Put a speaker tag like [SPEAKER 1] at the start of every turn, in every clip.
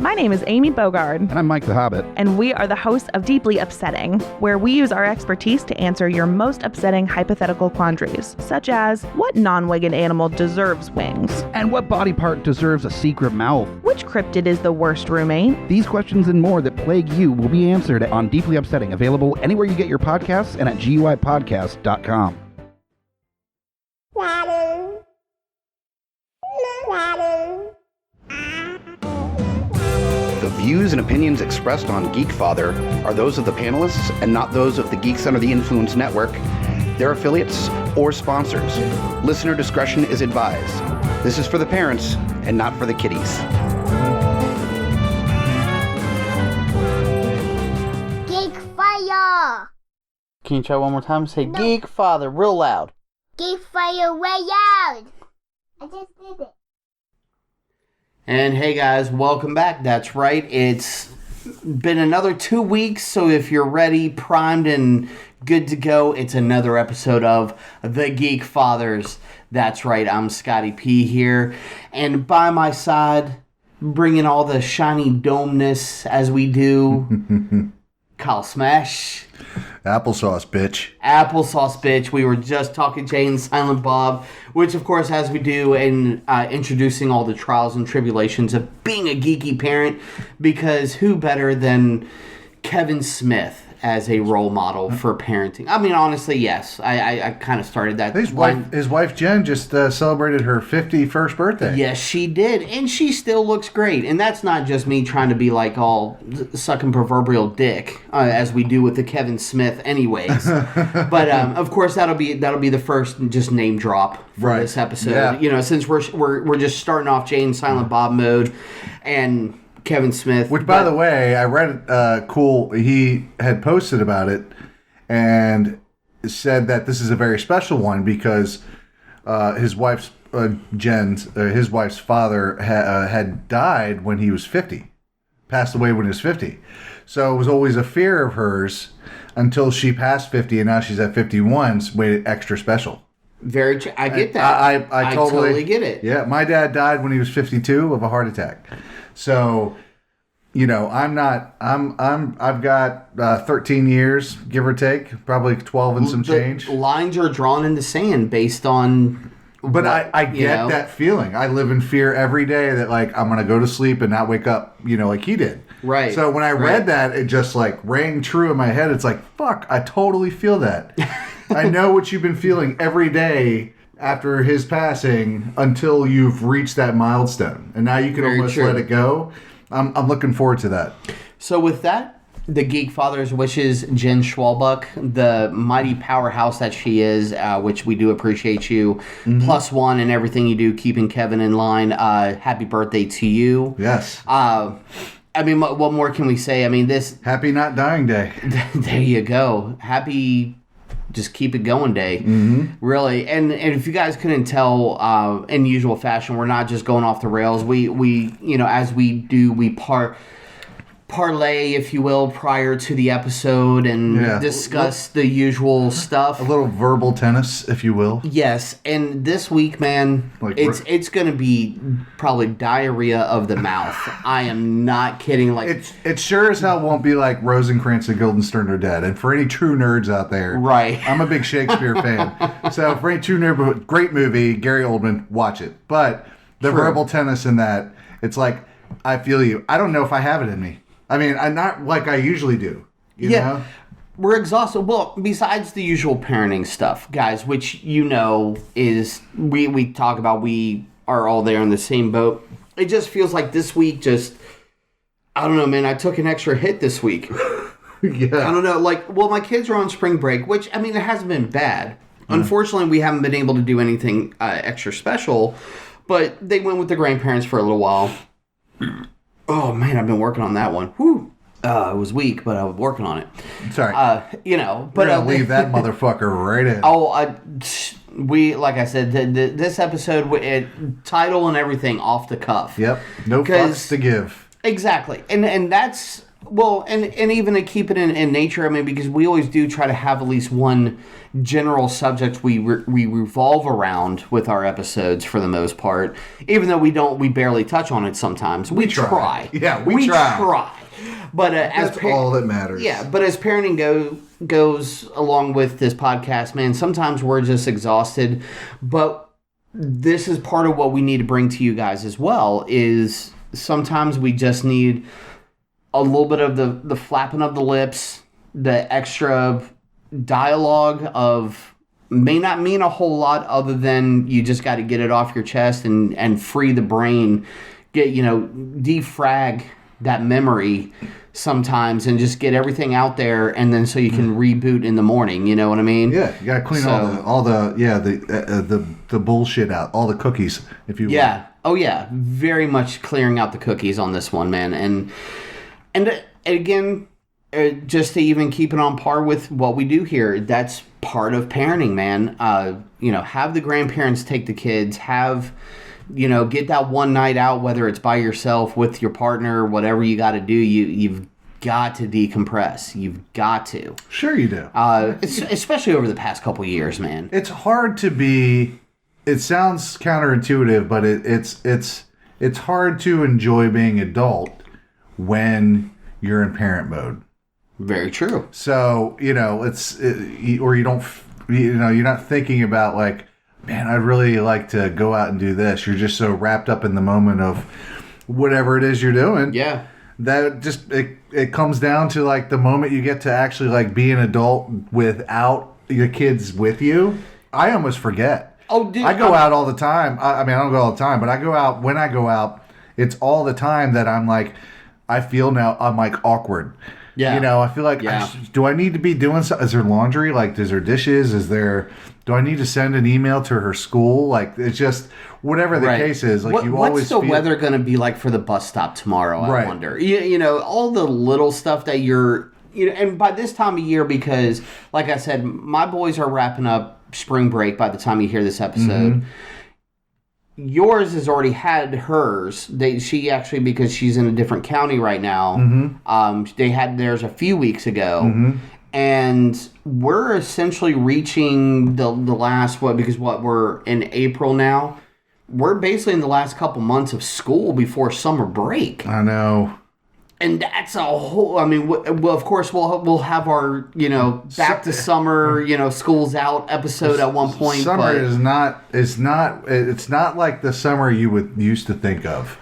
[SPEAKER 1] My name is Amy Bogard.
[SPEAKER 2] And I'm Mike the Hobbit.
[SPEAKER 1] And we are the hosts of Deeply Upsetting, where we use our expertise to answer your most upsetting hypothetical quandaries, such as, what non-winged animal deserves wings?
[SPEAKER 2] And what body part deserves a secret mouth?
[SPEAKER 1] Which cryptid is the worst roommate?
[SPEAKER 2] These questions and more that plague you will be answered on Deeply Upsetting, available anywhere you get your podcasts and at GUIPodcast.com. The views and opinions expressed on Geekfather are those of the panelists and not those of the Geeks Under the Influence Network, their affiliates, or sponsors. Listener discretion is advised. This is for the parents and not for the kiddies.
[SPEAKER 3] Geekfire!
[SPEAKER 4] Can you try one more time? Say Geekfather real loud.
[SPEAKER 3] Geekfire way out! I just did it.
[SPEAKER 4] And hey guys, welcome back. That's right. It's been another 2 weeks, so if you're ready, primed, and good to go, it's another episode of The Geekfathers. That's right, I'm Scotty P here. And by my side, bringing all the shiny domeness as we do, Kyle Smash.
[SPEAKER 5] Applesauce, bitch.
[SPEAKER 4] Applesauce, bitch. We were just talking Jay and Silent Bob, which, of course, as we do in introducing all the trials and tribulations of being a geeky parent, because who better than Kevin Smith as a role model for parenting? I mean, honestly, yes. I kind of started that.
[SPEAKER 5] His wife Jen just celebrated her 51st birthday.
[SPEAKER 4] Yes, she did. And she still looks great. And that's not just me trying to be like all sucking proverbial dick, as we do with the Kevin Smith anyways. But, of course, that'll be the first just name drop for this episode.
[SPEAKER 5] Yeah.
[SPEAKER 4] You know, since we're just starting off Jay and Silent Bob mode and Kevin Smith.
[SPEAKER 5] Which, by the way, I read he had posted about it and said that this is a very special one because his wife's father had died when he was 50, passed away when he was 50. So it was always a fear of hers until she passed 50, and now she's at 51. So made it extra special.
[SPEAKER 4] Very true. I get that. I totally get it.
[SPEAKER 5] Yeah, my dad died when he was 52 of a heart attack. So, you know, I've got 13 years, give or take, probably 12 and some change.
[SPEAKER 4] Lines are drawn in the sand based on.
[SPEAKER 5] But I get that feeling. I live in fear every day that, like, I'm going to go to sleep and not wake up, you know, like he did.
[SPEAKER 4] Right.
[SPEAKER 5] So when I read that, it just, like, rang true in my head. It's like, fuck, I totally feel that. I know what you've been feeling every day after his passing until you've reached that milestone. And now you can almost let it go. I'm looking forward to that. So
[SPEAKER 4] with that, the Geekfathers wishes Jen Schwalbuck, the mighty powerhouse that she is, which we do appreciate you, +1 in everything you do, keeping Kevin in line. Happy birthday to you.
[SPEAKER 5] Yes.
[SPEAKER 4] I mean, what more can we say? I mean,
[SPEAKER 5] Happy Not Dying Day.
[SPEAKER 4] There you go. Happy just keep it going day. Really. And if you guys couldn't tell, in usual fashion, we're not just going off the rails. We you know, as we do, we parlay, if you will, prior to the episode and discuss the usual stuff.
[SPEAKER 5] A little verbal tennis, if you will.
[SPEAKER 4] Yes, and this week, man, it's going to be probably diarrhea of the mouth. I am not kidding. Like
[SPEAKER 5] it sure as hell won't be like Rosencrantz and Guildenstern are dead. And for any true nerds out there,
[SPEAKER 4] right?
[SPEAKER 5] I'm a big Shakespeare fan, so for any true nerd, great movie, Gary Oldman, watch it. But the verbal tennis in that, it's like, I feel you. I don't know if I have it in me. I mean, I'm not like I usually do. You know?
[SPEAKER 4] We're exhausted. Well, besides the usual parenting stuff, guys, which you know is we talk about, we are all there in the same boat. It just feels like this week I don't know, man, I took an extra hit this week.
[SPEAKER 5] Yeah.
[SPEAKER 4] I don't know, like, well, my kids are on spring break, which, I mean, it hasn't been bad. Unfortunately, we haven't been able to do anything extra special, but they went with the grandparents for a little while. Oh, man, I've been working on that one. Whew. It was weak, but I was working on it.
[SPEAKER 5] Sorry.
[SPEAKER 4] You know.
[SPEAKER 5] But We're going to leave that motherfucker right in.
[SPEAKER 4] Like I said, this episode, title and everything off the cuff.
[SPEAKER 5] Yep. No fucks to give.
[SPEAKER 4] Exactly. And that's Well, and even to keep it in nature, I mean, because we always do try to have at least one general subject we revolve around with our episodes for the most part. Even though we barely touch on it sometimes. We try.
[SPEAKER 5] Yeah, we try.
[SPEAKER 4] But
[SPEAKER 5] that's all that matters.
[SPEAKER 4] Yeah, but as parenting goes along with this podcast, man, sometimes we're just exhausted. But this is part of what we need to bring to you guys as well, is sometimes we just need a little bit of the flapping of the lips, the extra dialogue of may not mean a whole lot other than you just got to get it off your chest and free the brain, defrag that memory sometimes and just get everything out there, and then so you can reboot in the morning. You know what I mean?
[SPEAKER 5] Yeah, you gotta clean all the bullshit out, all the cookies, if you will.
[SPEAKER 4] Yeah. Oh yeah, very much clearing out the cookies on this one, man. And again, just to even keep it on par with what we do here, that's part of parenting, man. Have the grandparents take the kids, get that one night out, whether it's by yourself, with your partner, whatever you got to do, you've got to decompress. You've got to.
[SPEAKER 5] Sure you do.
[SPEAKER 4] Especially over the past couple years, man.
[SPEAKER 5] It's hard to be... It sounds counterintuitive, but it's hard to enjoy being adult when you're in parent mode.
[SPEAKER 4] Very true.
[SPEAKER 5] So, you're not thinking about like, man, I'd really like to go out and do this. You're just so wrapped up in the moment of whatever it is you're doing.
[SPEAKER 4] Yeah.
[SPEAKER 5] That just, it comes down to like the moment you get to actually like be an adult without your kids with you. I almost forget.
[SPEAKER 4] Oh, dude.
[SPEAKER 5] I go out all the time. I mean, I don't go all the time, but I go out. When I go out, it's all the time that I'm like, I feel now I'm like awkward.
[SPEAKER 4] Yeah.
[SPEAKER 5] I feel like, do I need to be doing something? Is there laundry? Like, is there dishes? Do I need to send an email to her school? Like, it's just, whatever the case is. Like,
[SPEAKER 4] what's the weather going to be like for the bus stop tomorrow? I wonder. All the little stuff that and by this time of year, because, like I said, my boys are wrapping up spring break by the time you hear this episode. Mm-hmm. Yours has already had hers. She actually, because she's in a different county right now, they had theirs a few weeks ago. Mm-hmm. And we're essentially reaching the last, we're in April now. We're basically in the last couple months of school before summer break.
[SPEAKER 5] I know.
[SPEAKER 4] And that's a whole, well, of course, we'll have our, back to summer, school's out episode at one point.
[SPEAKER 5] Summer it's not like the summer you would used to think of.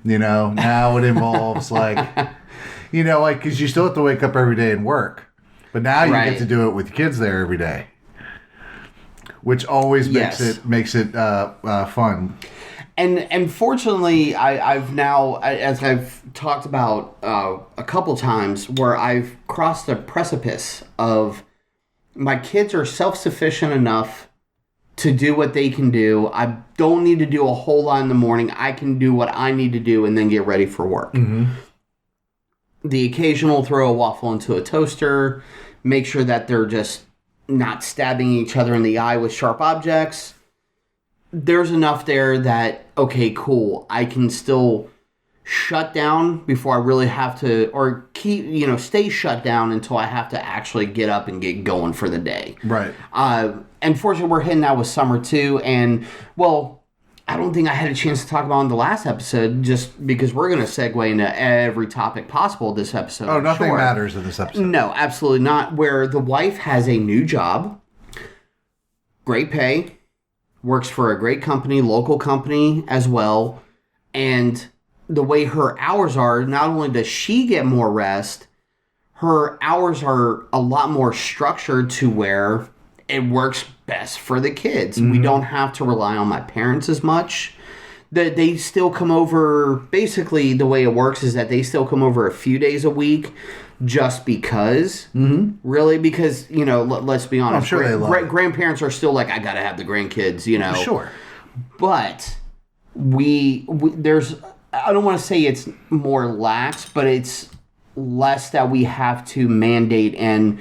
[SPEAKER 5] Now it involves because you still have to wake up every day and work. But now you get to do it with kids there every day. Which always makes it fun.
[SPEAKER 4] And fortunately, I've now, as I've talked about a couple times, where I've crossed the precipice of my kids are self-sufficient enough to do what they can do. I don't need to do a whole lot in the morning. I can do what I need to do and then get ready for work. Mm-hmm. The occasional throw a waffle into a toaster, make sure that they're just not stabbing each other in the eye with sharp objects. There's enough there that, okay, cool, I can still shut down before I really have to, or stay shut down until I have to actually get up and get going for the day.
[SPEAKER 5] Right.
[SPEAKER 4] And fortunately, we're hitting out with summer too, and, well, I don't think I had a chance to talk about in the last episode, just because we're going to segue into every topic possible this episode.
[SPEAKER 5] Oh, nothing matters in this episode.
[SPEAKER 4] No, absolutely not. Where the wife has a new job, great pay, works for a great company, local company as well. And the way her hours are, not only does she get more rest, her hours are a lot more structured to where it works best for the kids. Mm-hmm. We don't have to rely on my parents as much. They still come over, basically the way it works is that they still come over a few days a week just because. Mm-hmm. Really, because, let's be honest.
[SPEAKER 5] I'm sure they love it.
[SPEAKER 4] Grandparents are still like, I gotta have the grandkids,
[SPEAKER 5] Sure.
[SPEAKER 4] But there's, I don't want to say it's more lax, but it's less that we have to mandate and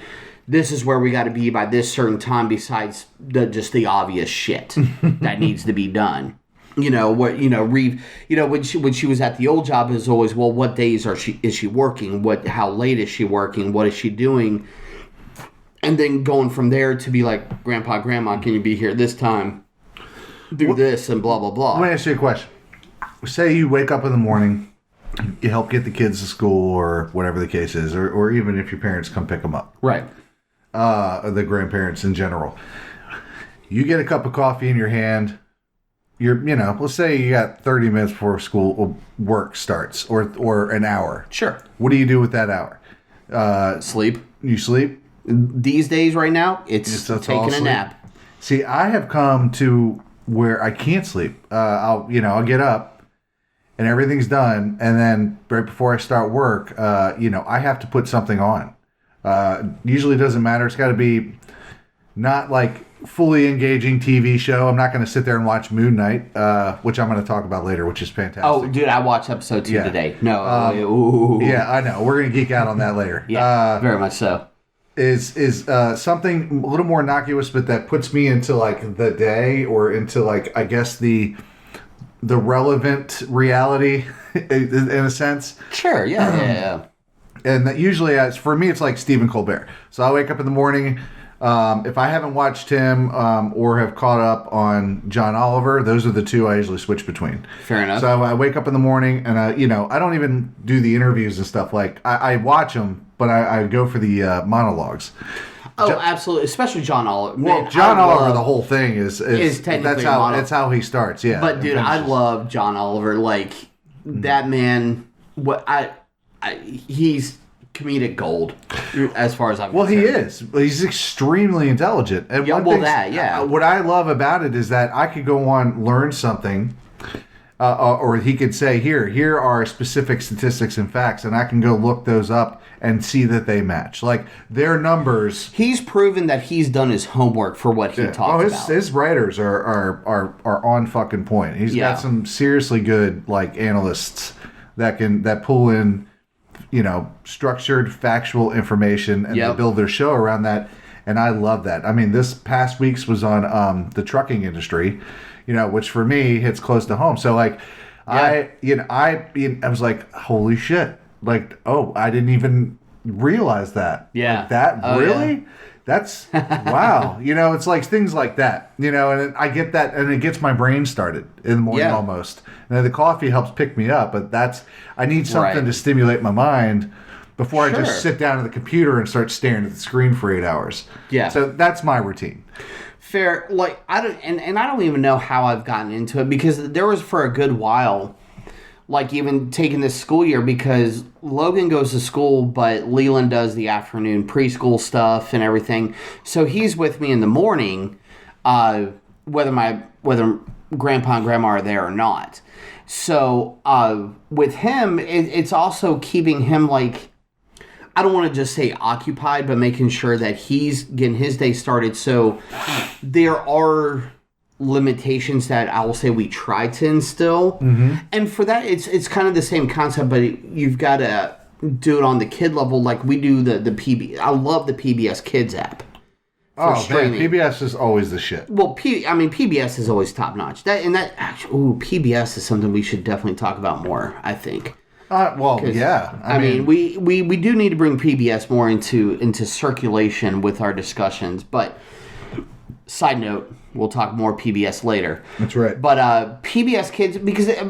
[SPEAKER 4] this is where we got to be by this certain time besides just the obvious shit that needs to be done. when she was at the old job, it was always, well, what days is she working? How late is she working? What is she doing? And then going from there to be like, Grandpa, Grandma, can you be here this time? Do this and blah, blah, blah.
[SPEAKER 5] Let me ask you a question. Say you wake up in the morning, you help get the kids to school or whatever the case is, or even if your parents come pick them up.
[SPEAKER 4] Right.
[SPEAKER 5] Or the grandparents in general. You get a cup of coffee in your hand. Let's say you got 30 minutes before work starts or an hour.
[SPEAKER 4] Sure.
[SPEAKER 5] What do you do with that hour?
[SPEAKER 4] Sleep.
[SPEAKER 5] You sleep?
[SPEAKER 4] These days right now, it's taking a nap.
[SPEAKER 5] See, I have come to where I can't sleep. I'll get up and everything's done. And then right before I start work, I have to put something on. Usually it doesn't matter. It's got to be not like fully engaging TV show. I'm not going to sit there and watch Moon Knight, which I'm going to talk about later, which is fantastic.
[SPEAKER 4] Oh, dude, I watched episode 2 today. No.
[SPEAKER 5] Yeah, I know. We're going to geek out on that later.
[SPEAKER 4] Yeah, very much so.
[SPEAKER 5] Is something a little more innocuous, but that puts me into like the day or into like, I guess the relevant reality in a sense.
[SPEAKER 4] Sure, yeah.
[SPEAKER 5] And that usually, for me, it's like Stephen Colbert. So I wake up in the morning. If I haven't watched him or have caught up on John Oliver, those are the two I usually switch between.
[SPEAKER 4] Fair enough.
[SPEAKER 5] So I wake up in the morning and I don't even do the interviews and stuff. Like I watch them, but I go for the monologues.
[SPEAKER 4] Oh, absolutely, especially John Oliver.
[SPEAKER 5] Well, John Oliver, the whole thing is
[SPEAKER 4] technically
[SPEAKER 5] that's how he starts. Yeah,
[SPEAKER 4] but dude, I love John Oliver. Like that man. He's comedic gold as far as I'm concerned.
[SPEAKER 5] He is. He's extremely intelligent. And what I love about it is that I could go on, learn something, or he could say, here are specific statistics and facts, and I can go look those up and see that they match. Like, their numbers...
[SPEAKER 4] He's proven that he's done his homework for what he talks about.
[SPEAKER 5] His writers are on fucking point. He's got some seriously good, like, analysts that pull in, structured, factual information, and they build their show around that. And I love that. I mean, this past week's was on the trucking industry, which for me hits close to home. So like, I was like, holy shit! Like, I didn't even realize that.
[SPEAKER 4] Yeah,
[SPEAKER 5] like that really. Yeah. That's wow. It's like things like that. And I get that, and it gets my brain started in the morning almost. And the coffee helps pick me up, but I need something to stimulate my mind before I just sit down at the computer and start staring at the screen for 8 hours. Yeah. So that's my routine.
[SPEAKER 4] Fair. Like I don't even know how I've gotten into it, because there was for a good while, like even taking this school year, because Logan goes to school, but Leland does the afternoon preschool stuff and everything. So he's with me in the morning, whether Grandpa and Grandma are there or not. So with him, it's also keeping him, like, I don't want to just say occupied, but making sure that he's getting his day started. So there are limitations that I will say we try to instill. Mm-hmm. And for that, it's kind of the same concept, but you've got to do it on the kid level. Like we do the PB. I love the PBS Kids app.
[SPEAKER 5] Oh man, PBS is always the shit.
[SPEAKER 4] Well, PBS is always top notch. PBS is something we should definitely talk about more, I think.
[SPEAKER 5] Yeah.
[SPEAKER 4] I mean, we do need to bring PBS more into circulation with our discussions. But side note, we'll talk more PBS later.
[SPEAKER 5] That's right.
[SPEAKER 4] But PBS Kids,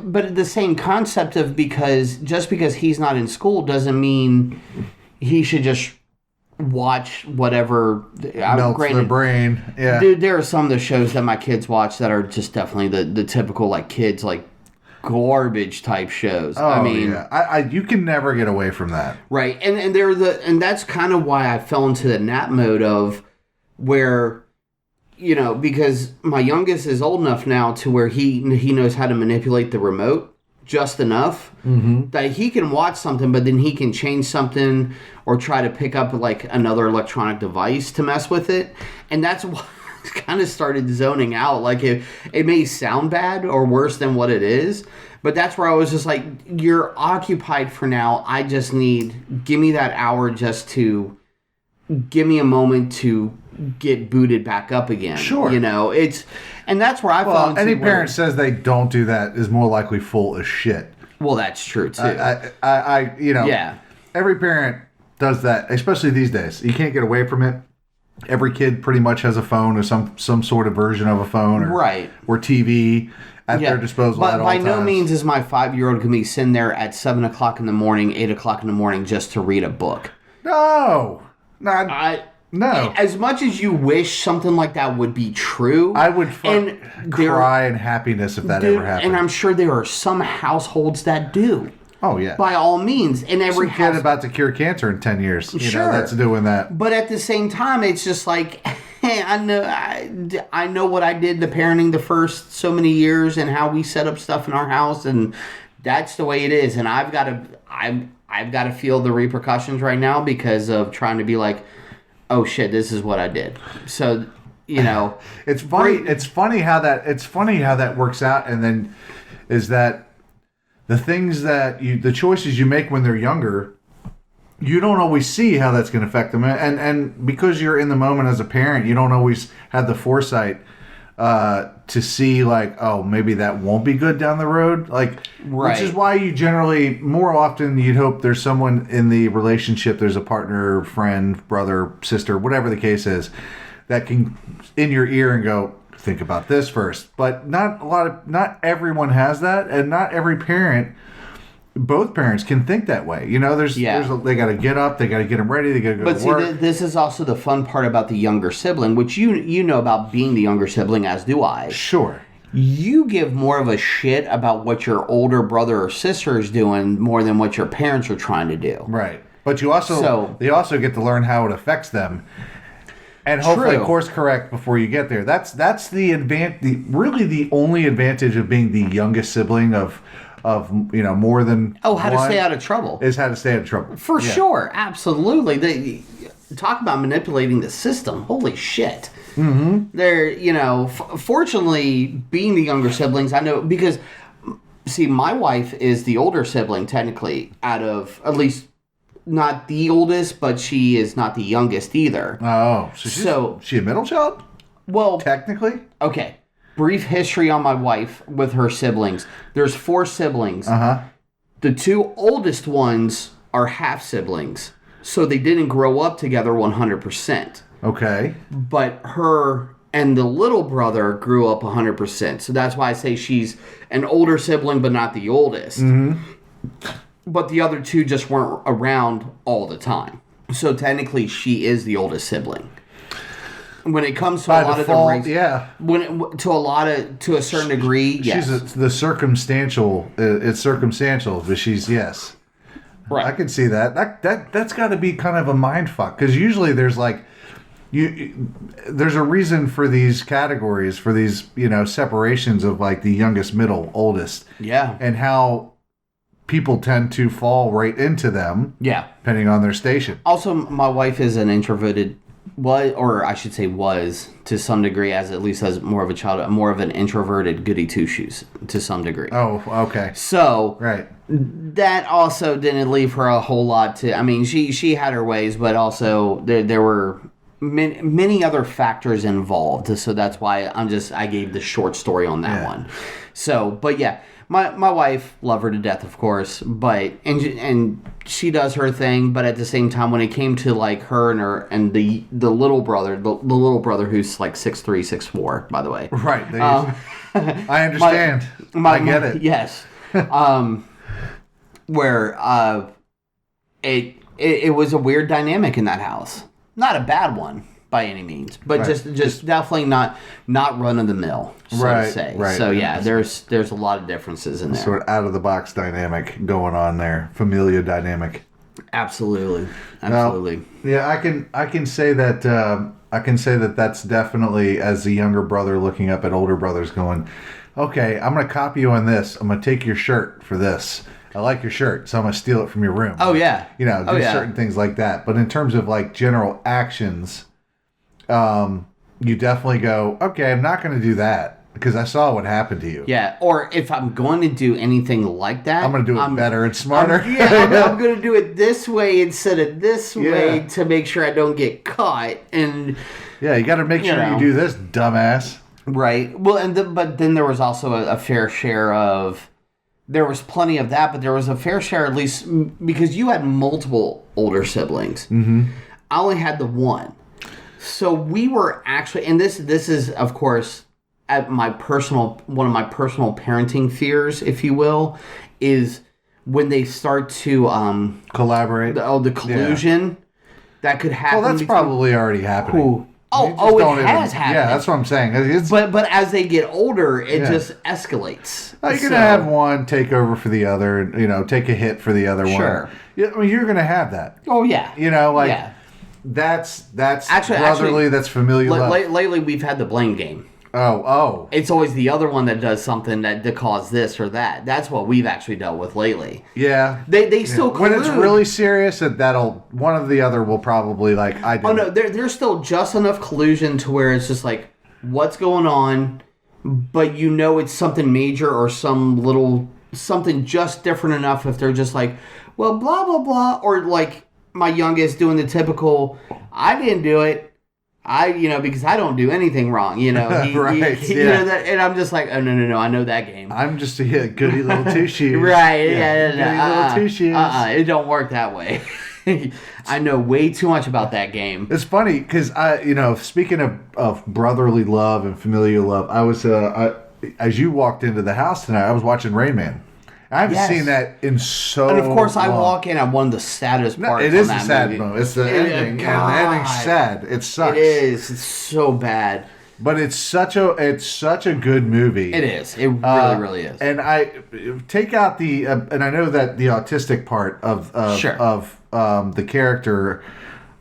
[SPEAKER 4] but the same concept of just because he's not in school doesn't mean he should just watch whatever
[SPEAKER 5] melts their brain. Yeah,
[SPEAKER 4] dude, there are some of the shows that my kids watch that are just definitely the typical like kids like garbage type shows.
[SPEAKER 5] Oh, I mean, yeah. You can never get away from that,
[SPEAKER 4] right? And that's kind of why I fell into the nap mode of where, because my youngest is old enough now to where he knows how to manipulate the remote just enough that he can watch something, but then he can change something or try to pick up like another electronic device to mess with it. And that's why I kind of started zoning out. Like it may sound bad or worse than what it is, but that's where I was just like, you're occupied for now. I just give me that hour just to give me a moment to get booted back up again.
[SPEAKER 5] Sure.
[SPEAKER 4] And that's where I found
[SPEAKER 5] any parent says they don't do that is more likely full of shit.
[SPEAKER 4] Well, that's true too.
[SPEAKER 5] Yeah. Every parent does that, especially these days. You can't get away from it. Every kid pretty much has a phone or some sort of version of a phone or TV at their disposal at all times.
[SPEAKER 4] By no means is my 5-year-old going to be sitting there at 7 o'clock in the morning, 8 o'clock in the morning just to read a book.
[SPEAKER 5] No.
[SPEAKER 4] No. As much as you wish something like that would be true,
[SPEAKER 5] I would cry in happiness if that ever happened.
[SPEAKER 4] And I'm sure there are some households that do.
[SPEAKER 5] Oh, yeah.
[SPEAKER 4] By all means. In every
[SPEAKER 5] kid about to cure cancer in 10 years.
[SPEAKER 4] Sure.
[SPEAKER 5] That's doing that.
[SPEAKER 4] But at the same time, it's just like, hey, I know what I did the parenting the first so many years and how we set up stuff in our house, and that's the way it is. And I've got to feel the repercussions right now because of trying to be like, oh shit, this is what I did. So,
[SPEAKER 5] it's funny. It's funny how that works out, and then is that the things the choices you make when they're younger, you don't always see how that's going to affect them, and because you're in the moment as a parent, you don't always have the foresight to see like, oh, maybe that won't be good down the road, which is why you generally, more often, you'd hope there's someone in the relationship, there's a partner, friend, brother, sister, whatever the case is, that can in your ear and go, think about this first. But not everyone has that, and not every parent, both parents can think that way. They got to get up, they got to get them ready, they got to go to work. But
[SPEAKER 4] this is also the fun part about the younger sibling, which you know about being the younger sibling, as do I.
[SPEAKER 5] Sure.
[SPEAKER 4] You give more of a shit about what your older brother or sister is doing more than what your parents are trying to do.
[SPEAKER 5] Right. But they also get to learn how it affects them. And hopefully course correct before you get there. That's really the only advantage of being the youngest sibling of more than
[SPEAKER 4] how to stay out of trouble.
[SPEAKER 5] Is how to stay out of trouble.
[SPEAKER 4] For sure. Absolutely. Talk about manipulating the system. Holy shit. Mm-hmm. They're, fortunately, being the younger siblings, I know, because, see, my wife is the older sibling, technically, out of, at least, not the oldest, but she is not the youngest either.
[SPEAKER 5] Oh, so she a middle child?
[SPEAKER 4] Well,
[SPEAKER 5] technically?
[SPEAKER 4] Okay. Brief history on my wife with her siblings. There's 4 siblings. Uh-huh. The 2 oldest ones are half siblings, so they didn't grow up together 100%.
[SPEAKER 5] Okay.
[SPEAKER 4] But her and the little brother grew up 100%. So that's why I say she's an older sibling, but not the oldest. Mm-hmm. But the other 2 just weren't around all the time. So technically, she is the oldest sibling. When it comes to a lot of the race, to a certain degree, yes.
[SPEAKER 5] She's the circumstantial. It's circumstantial, but she's yes. Right. I can see that. That's got to be kind of a mind fuck, because usually there's there's a reason for these categories, for these separations of like the youngest, middle, oldest.
[SPEAKER 4] Yeah.
[SPEAKER 5] And how people tend to fall right into them.
[SPEAKER 4] Yeah.
[SPEAKER 5] Depending on their station.
[SPEAKER 4] Also, my wife is an introverted, was to some degree, as more of a child, more of an introverted goody two shoes to some degree.
[SPEAKER 5] Oh, okay.
[SPEAKER 4] So
[SPEAKER 5] right.
[SPEAKER 4] That also didn't leave her a whole lot to. I mean, she had her ways, but also there were many other factors involved. So that's why I gave the short story on that one. So, but yeah. My wife, love her to death, of course, but and she does her thing. But at the same time, when it came to like her and the little brother, the little brother who's like 6'3", 6'4", by the way,
[SPEAKER 5] right? I understand. I get it.
[SPEAKER 4] Yes. Where it was a weird dynamic in that house. Not a bad one by any means, but just definitely not run of the mill, so to say. Right. So yeah, there's a lot of differences in there.
[SPEAKER 5] Sort of out of the box dynamic going on there, familia dynamic.
[SPEAKER 4] Absolutely.
[SPEAKER 5] Yeah, I can say that that's definitely, as a younger brother looking up at older brothers, going, okay, I'm going to copy you on this. I'm going to take your shirt for this. I like your shirt, so I'm going to steal it from your room.
[SPEAKER 4] Oh yeah,
[SPEAKER 5] do certain things like that. But in terms of like general actions, you definitely go, okay, I'm not going to do that because I saw what happened to you.
[SPEAKER 4] Yeah, or if I'm going to do anything like that,
[SPEAKER 5] I'm going to do it better and smarter.
[SPEAKER 4] I'm going to do it this way instead of this way to make sure I don't get caught. And
[SPEAKER 5] yeah, you got to make sure you do this, dumbass.
[SPEAKER 4] Right. Well, but then there was also a fair share of... There was plenty of that, but there was a fair share, at least, because you had multiple older siblings.
[SPEAKER 5] Mm-hmm.
[SPEAKER 4] I only had the one. So we were actually... And this is, of course, one of my personal parenting fears, if you will, is when they start to...
[SPEAKER 5] collaborate.
[SPEAKER 4] The collusion that could happen.
[SPEAKER 5] Well, that's probably already happening.
[SPEAKER 4] It has happened.
[SPEAKER 5] Yeah, that's what I'm saying.
[SPEAKER 4] But as they get older, it just escalates.
[SPEAKER 5] You're going to have one take over for the other, take a hit for the other one.
[SPEAKER 4] Sure.
[SPEAKER 5] Yeah, I mean, you're going to have that.
[SPEAKER 4] Oh, yeah.
[SPEAKER 5] That's
[SPEAKER 4] actually,
[SPEAKER 5] brotherly, that's familial love.
[SPEAKER 4] Lately, we've had the blame game.
[SPEAKER 5] Oh.
[SPEAKER 4] It's always the other one that does something that cause this or that. That's what we've actually dealt with lately.
[SPEAKER 5] Yeah.
[SPEAKER 4] They still collude.
[SPEAKER 5] When it's really serious, one of the other will probably I did.
[SPEAKER 4] Oh no, there's still just enough collusion to where it's just like, what's going on, but it's something major or something just different enough if they're just like, well, blah blah blah, or like my youngest doing the typical, I didn't do it. Because I don't do anything wrong, right? And I'm just like, oh no, I know that game.
[SPEAKER 5] I'm just a goody little two shoes,
[SPEAKER 4] right?
[SPEAKER 5] Goody little two shoes.
[SPEAKER 4] It don't work that way. I know way too much about that game.
[SPEAKER 5] It's funny because speaking of brotherly love and familial love, I was as you walked into the house tonight, I was watching Rain Man. I haven't seen that in so long.
[SPEAKER 4] And of course, I walk in at one of the saddest parts.
[SPEAKER 5] It is a sad moment. It's the ending. The ending's sad. It sucks.
[SPEAKER 4] It is. It's so bad.
[SPEAKER 5] But it's such a good movie.
[SPEAKER 4] It is. It really is.
[SPEAKER 5] And I take out and I know that the autistic part of the character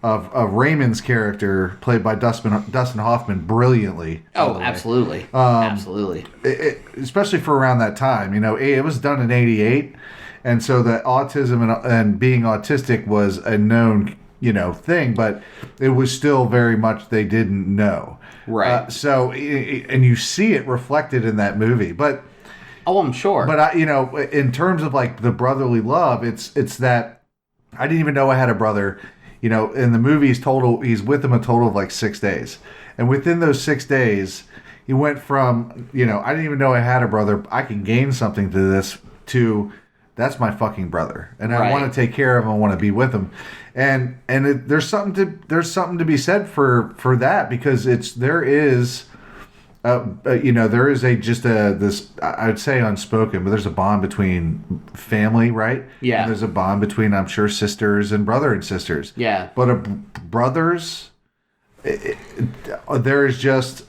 [SPEAKER 5] of Raymond's character, played by Dustin Hoffman, brilliantly.
[SPEAKER 4] Oh, absolutely. Absolutely.
[SPEAKER 5] Especially for around that time. It was done in 1988, and so the autism and being autistic was a known, thing, but it was still very much they didn't know.
[SPEAKER 4] Right.
[SPEAKER 5] And you see it reflected in that movie. But
[SPEAKER 4] I'm sure.
[SPEAKER 5] But in terms of like the brotherly love, it's that I didn't even know I had a brother. In the movie, he's with him a total of like 6 days. And within those 6 days, he went from, I didn't even know I had a brother. I can gain something to this, to that's my fucking brother. And I want to take care of him. I want to be with him. And there's something to be said for that, because there is this, I would say unspoken, but there's a bond between family, right?
[SPEAKER 4] Yeah.
[SPEAKER 5] And there's a bond between, I'm sure, sisters and brother and sisters.
[SPEAKER 4] Yeah.
[SPEAKER 5] But brothers, there's just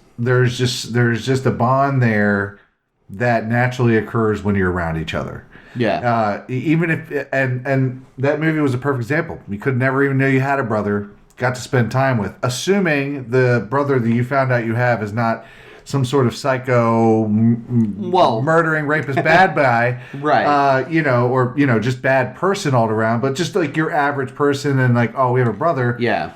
[SPEAKER 5] a bond there that naturally occurs when you're around each other.
[SPEAKER 4] Yeah.
[SPEAKER 5] Even if and that movie was a perfect example. You could never even know you had a brother, got to spend time with, assuming the brother that you found out you have is not some sort of psycho, murdering rapist bad guy,
[SPEAKER 4] right?
[SPEAKER 5] Or just bad person all around, but just like your average person, and like, oh, we have a brother.
[SPEAKER 4] Yeah.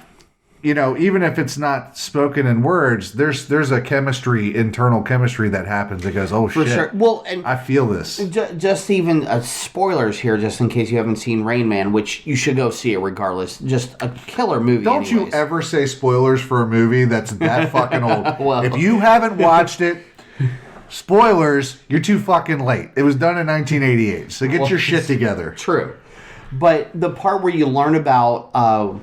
[SPEAKER 5] Even if it's not spoken in words, there's a internal chemistry that happens that goes, oh
[SPEAKER 4] for
[SPEAKER 5] shit.
[SPEAKER 4] Sure. Well, and
[SPEAKER 5] I feel this.
[SPEAKER 4] Just even spoilers here, just in case you haven't seen Rain Man, which you should go see it regardless. Just a killer movie.
[SPEAKER 5] Don't you ever say spoilers for a movie that's that fucking old.
[SPEAKER 4] Well,
[SPEAKER 5] if you haven't watched it, spoilers, you're too fucking late. It was done in 1988, so get your shit together.
[SPEAKER 4] True. But the part where you learn about,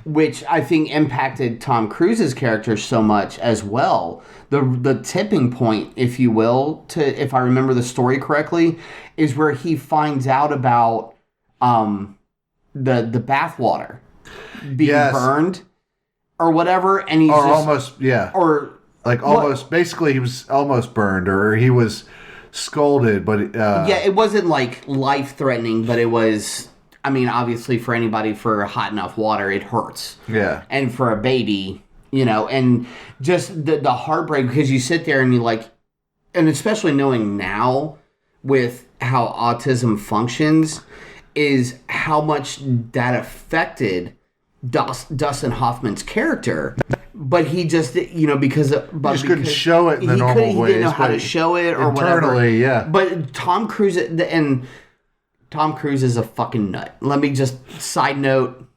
[SPEAKER 4] which I think impacted Tom Cruise's character so much as well, the tipping point, if you will, if I remember the story correctly, is where he finds out about the bathwater being burned or whatever, and he's
[SPEAKER 5] basically he was almost burned, or he was scalded, but
[SPEAKER 4] it wasn't like life threatening, but it was. I mean, obviously, for anybody, for hot enough water, it hurts.
[SPEAKER 5] Yeah.
[SPEAKER 4] And for a baby, and just the heartbreak, because you sit there and you like, and especially knowing now with how autism functions, is how much that affected Dustin Hoffman's character. But he just, because
[SPEAKER 5] couldn't show it in the normal ways.
[SPEAKER 4] He didn't know how to show it or whatever.
[SPEAKER 5] Internally, yeah.
[SPEAKER 4] But Tom Cruise is a fucking nut. Let me just, side note,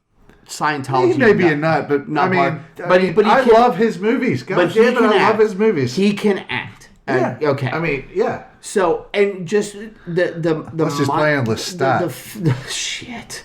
[SPEAKER 4] Scientology.
[SPEAKER 5] He may be a nut, but I mean, I love his movies. God damn it, I love his movies.
[SPEAKER 4] He can act.
[SPEAKER 5] Yeah.
[SPEAKER 4] Okay.
[SPEAKER 5] I mean, yeah.
[SPEAKER 4] So, and just the
[SPEAKER 5] let's just mindless stop.
[SPEAKER 4] Shit.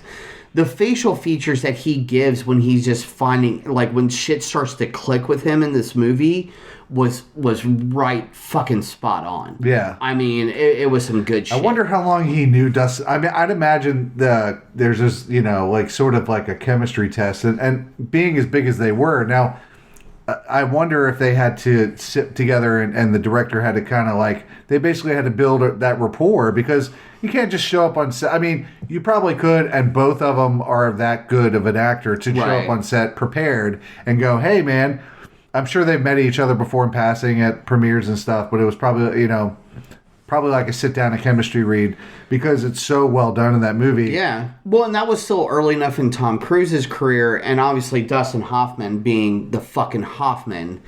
[SPEAKER 4] The facial features that he gives when he's just finding, like, when shit starts to click with him in this movie was right fucking spot on.
[SPEAKER 5] Yeah.
[SPEAKER 4] I mean, it was some good shit.
[SPEAKER 5] I wonder how long he knew Dustin. I mean, I'd imagine there's this, like sort of like a chemistry test, and being as big as they were. Now, I wonder if they had to sit together and the director had to kind of like, they basically had to build that rapport, because you can't just show up on set. I mean, you probably could, and both of them are that good of an actor to show up on set prepared and go, hey, man, I'm sure they've met each other before in passing at premieres and stuff, but it was probably, probably like a sit-down and chemistry read, because it's so well done in that movie.
[SPEAKER 4] Yeah. Well, and that was still early enough in Tom Cruise's career, and obviously Dustin Hoffman being the fucking Hoffman.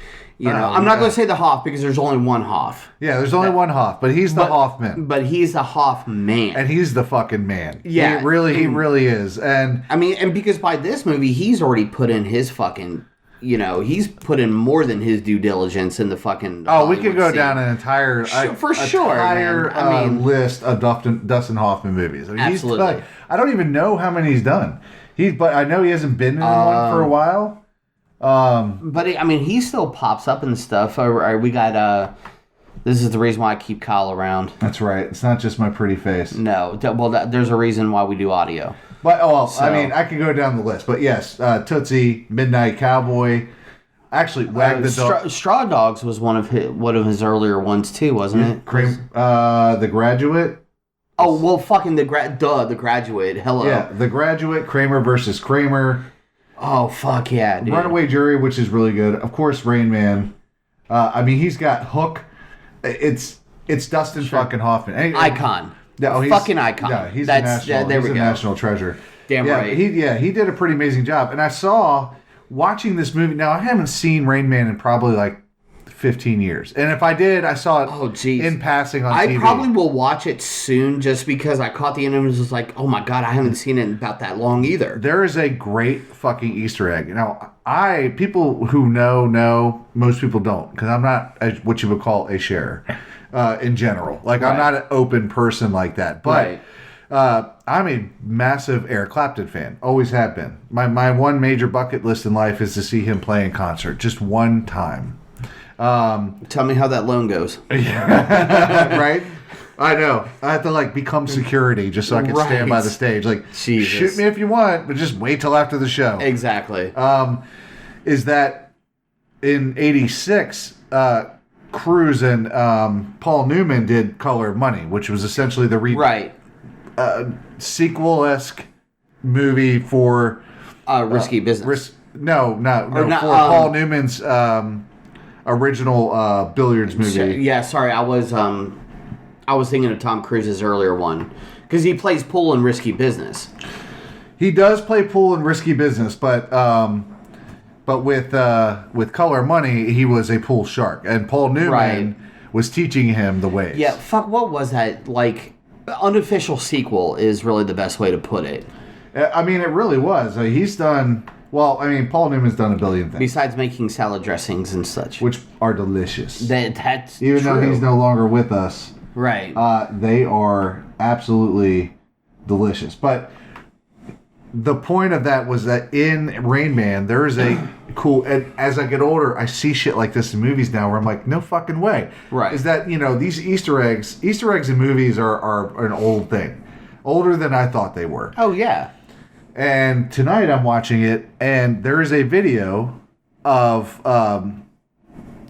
[SPEAKER 4] I'm not going to say the Hoff, because there's only one Hoff.
[SPEAKER 5] Yeah, there's only one Hoff, but he's the Hoffman.
[SPEAKER 4] But he's the Hoffman.
[SPEAKER 5] And he's the fucking man.
[SPEAKER 4] Yeah.
[SPEAKER 5] He really is. And
[SPEAKER 4] I mean, and because by this movie, he's already put in his fucking... he's put in more than his due diligence in the fucking.
[SPEAKER 5] We could go down an entire list of Dustin Hoffman movies. I mean,
[SPEAKER 4] absolutely.
[SPEAKER 5] I don't even know how many he's done. But I know he hasn't been in one for a while.
[SPEAKER 4] But he still pops up and stuff. We got. This is the reason why I keep Kyle around.
[SPEAKER 5] That's right. It's not just my pretty face.
[SPEAKER 4] No. There's a reason why we do audio.
[SPEAKER 5] But I could go down the list. But yes, Tootsie, Midnight Cowboy, actually Wag the Dog.
[SPEAKER 4] Straw Dogs was one of his earlier ones too, wasn't it?
[SPEAKER 5] The Graduate.
[SPEAKER 4] Oh well, fucking The Graduate. Hello.
[SPEAKER 5] Yeah, The Graduate. Kramer versus Kramer.
[SPEAKER 4] Oh fuck yeah, dude.
[SPEAKER 5] Runaway Jury, which is really good. Of course, Rain Man. He's got Hook. It's Dustin fucking Hoffman.
[SPEAKER 4] Icon.
[SPEAKER 5] No,
[SPEAKER 4] fucking icon.
[SPEAKER 5] Yeah, he's a national treasure.
[SPEAKER 4] Damn right.
[SPEAKER 5] He did a pretty amazing job. And I saw, watching this movie, now I haven't seen Rain Man in probably like 15 years. And if I did, I saw it in passing on TV.
[SPEAKER 4] I probably will watch it soon, just because I caught the end and was like, oh my God, I haven't seen it in about that long either.
[SPEAKER 5] There is a great fucking Easter egg. Now, people who know, most people don't, because I'm not what you would call a sharer. In general. Like, I'm not an open person like that. But I'm a massive Eric Clapton fan. Always have been. My one major bucket list in life is to see him play in concert. Just one time.
[SPEAKER 4] Tell me how that loan goes.
[SPEAKER 5] Right? I know. I have to, become security just so I can stand by the stage.
[SPEAKER 4] Jesus.
[SPEAKER 5] Shoot me if you want, but just wait till after the show.
[SPEAKER 4] Exactly.
[SPEAKER 5] Is that in 86... Cruise and Paul Newman did Color of Money, which was essentially the sequel-esque movie for
[SPEAKER 4] Risky Business.
[SPEAKER 5] For Paul Newman's original billiards movie.
[SPEAKER 4] Yeah, sorry, I was thinking of Tom Cruise's earlier one, because he plays pool in Risky Business.
[SPEAKER 5] He does play pool in Risky Business, but with Color of Money, he was a pool shark, and Paul Newman was teaching him the ways.
[SPEAKER 4] Yeah, fuck. What was that? Unofficial sequel is really the best way to put it.
[SPEAKER 5] I mean, it really was. He's done. Well, I mean, Paul Newman's done a billion things
[SPEAKER 4] besides making salad dressings and such,
[SPEAKER 5] which are delicious.
[SPEAKER 4] That's
[SPEAKER 5] even
[SPEAKER 4] true.
[SPEAKER 5] Though he's no longer with us.
[SPEAKER 4] Right.
[SPEAKER 5] They are absolutely delicious, but. The point of that was that in Rain Man, there is a cool... And as I get older, I see shit like this in movies now where I'm like, no fucking way.
[SPEAKER 4] Right.
[SPEAKER 5] Is that, these Easter eggs in movies are an old thing. Older than I thought they were.
[SPEAKER 4] Oh, yeah.
[SPEAKER 5] And tonight I'm watching it, and there is a video of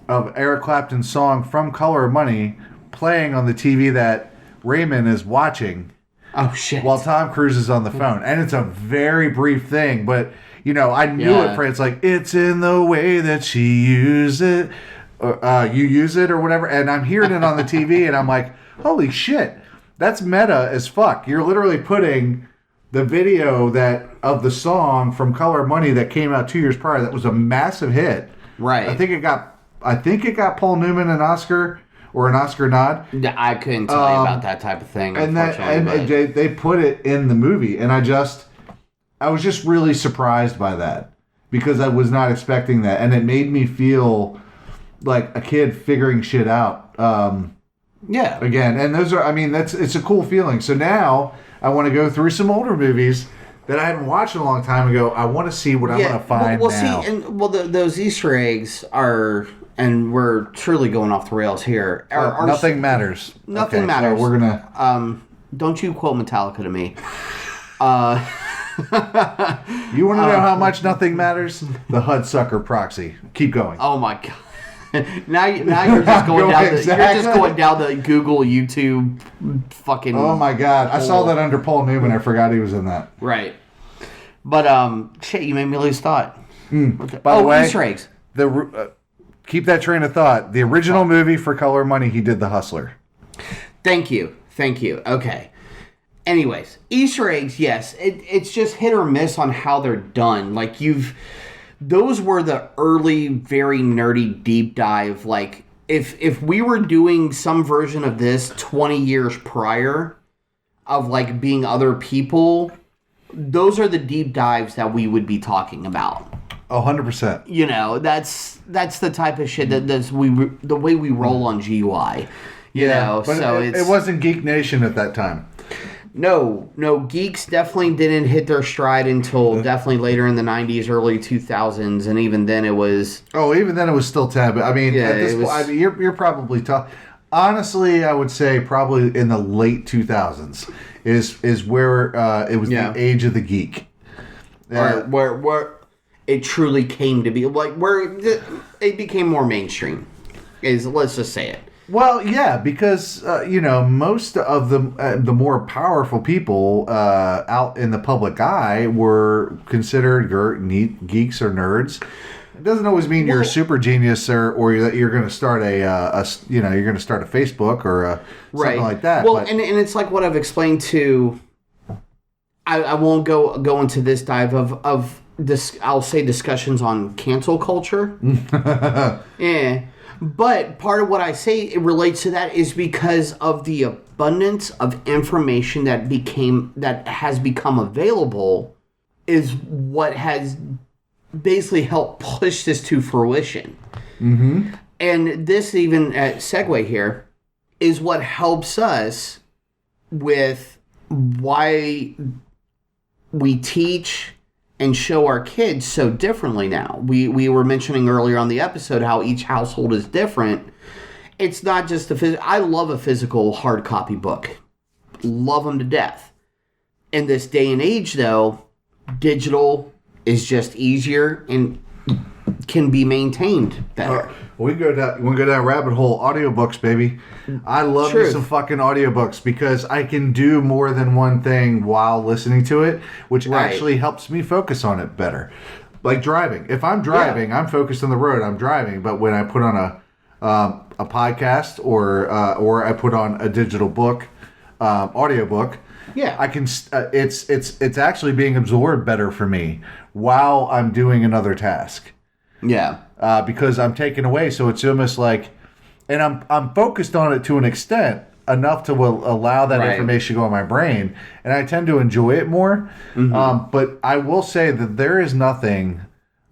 [SPEAKER 5] Eric Clapton's song from Color of Money playing on the TV that Raymond is watching.
[SPEAKER 4] Oh, shit.
[SPEAKER 5] While Tom Cruise is on the phone. And it's a very brief thing, but, I knew it for it's it's in the way that she used it, you use it or whatever. And I'm hearing it on the TV, and I'm like, holy shit, that's meta as fuck. You're literally putting the video of the song from Color of Money that came out 2 years prior that was a massive hit.
[SPEAKER 4] Right.
[SPEAKER 5] I think it got Paul Newman an Oscar. Or an Oscar nod.
[SPEAKER 4] I couldn't tell you about that type of thing.
[SPEAKER 5] And they put it in the movie, and I I was just really surprised by that because I was not expecting that, and it made me feel like a kid figuring shit out.
[SPEAKER 4] Yeah.
[SPEAKER 5] Again, and those are, I mean, it's a cool feeling. So now I want to go through some older movies that I haven't watched in a long time and go, I want to see what I'm going to find now.
[SPEAKER 4] See, and those Easter eggs are, and we're truly going off the rails here.
[SPEAKER 5] Nothing matters.
[SPEAKER 4] Nothing matters.
[SPEAKER 5] So we're going to...
[SPEAKER 4] don't you quote Metallica to me.
[SPEAKER 5] You want to know how much nothing matters? The Hudsucker proxy. Keep going.
[SPEAKER 4] Oh my god. Now you're just going down you're just going down the Google, YouTube, fucking.
[SPEAKER 5] Oh my god! I saw that under Paul Newman. I forgot he was in that.
[SPEAKER 4] Right, but shit, you made me lose thought.
[SPEAKER 5] By the way,
[SPEAKER 4] Easter eggs.
[SPEAKER 5] Keep that train of thought. The original movie for Color Money, he did The Hustler.
[SPEAKER 4] Thank you. Okay. Anyways, Easter eggs. Yes, it's just hit or miss on how they're done. Like those were the early, very nerdy deep dive. Like, if we were doing some version of this 20 years prior of, like, being other people, those are the deep dives that we would be talking about.
[SPEAKER 5] 100%.
[SPEAKER 4] You know, that's the type of shit the way we roll on GUI. You know,
[SPEAKER 5] but
[SPEAKER 4] so
[SPEAKER 5] it wasn't Geek Nation at that time.
[SPEAKER 4] No, geeks definitely didn't hit their stride until definitely later in the 90s, early 2000s, and even then it was...
[SPEAKER 5] Oh, even then it was still taboo. I mean, at this point, I mean, you're probably tough. Honestly, I would say probably in the late 2000s is where it was the age of the geek.
[SPEAKER 4] Where it truly came to be, like, where it became more mainstream. Let's just say it.
[SPEAKER 5] Well, yeah, because most of the more powerful people out in the public eye were considered geeks or nerds. It doesn't always mean you're a super genius or that you're going to start you're going to start a Facebook or something like that.
[SPEAKER 4] Well, and it's like what I've explained to. I won't go into this dive of this. I'll say discussions on cancel culture. Yeah. But part of what I say it relates to that is because of the abundance of information that has become available is what has basically helped push this to fruition. Mm-hmm. And this even segue here is what helps us with why we teach and show our kids so differently now. We were mentioning earlier on the episode how each household is different. It's not just I love a physical hard copy book. Love them to death. In this day and age, though, digital is just easier and can be maintained better.
[SPEAKER 5] We go down a rabbit hole. Audiobooks, baby. I love me some fucking audiobooks because I can do more than one thing while listening to it, which actually helps me focus on it better. Like driving. If I'm driving, I'm focused on the road. I'm driving. But when I put on a podcast or I put on a digital book, audiobook, I can. It's actually being absorbed better for me while I'm doing another task.
[SPEAKER 4] Yeah.
[SPEAKER 5] Because I'm taken away, so it's almost like, and I'm focused on it to an extent enough to allow that information to go in my brain, and I tend to enjoy it more. Mm-hmm. But I will say that there is nothing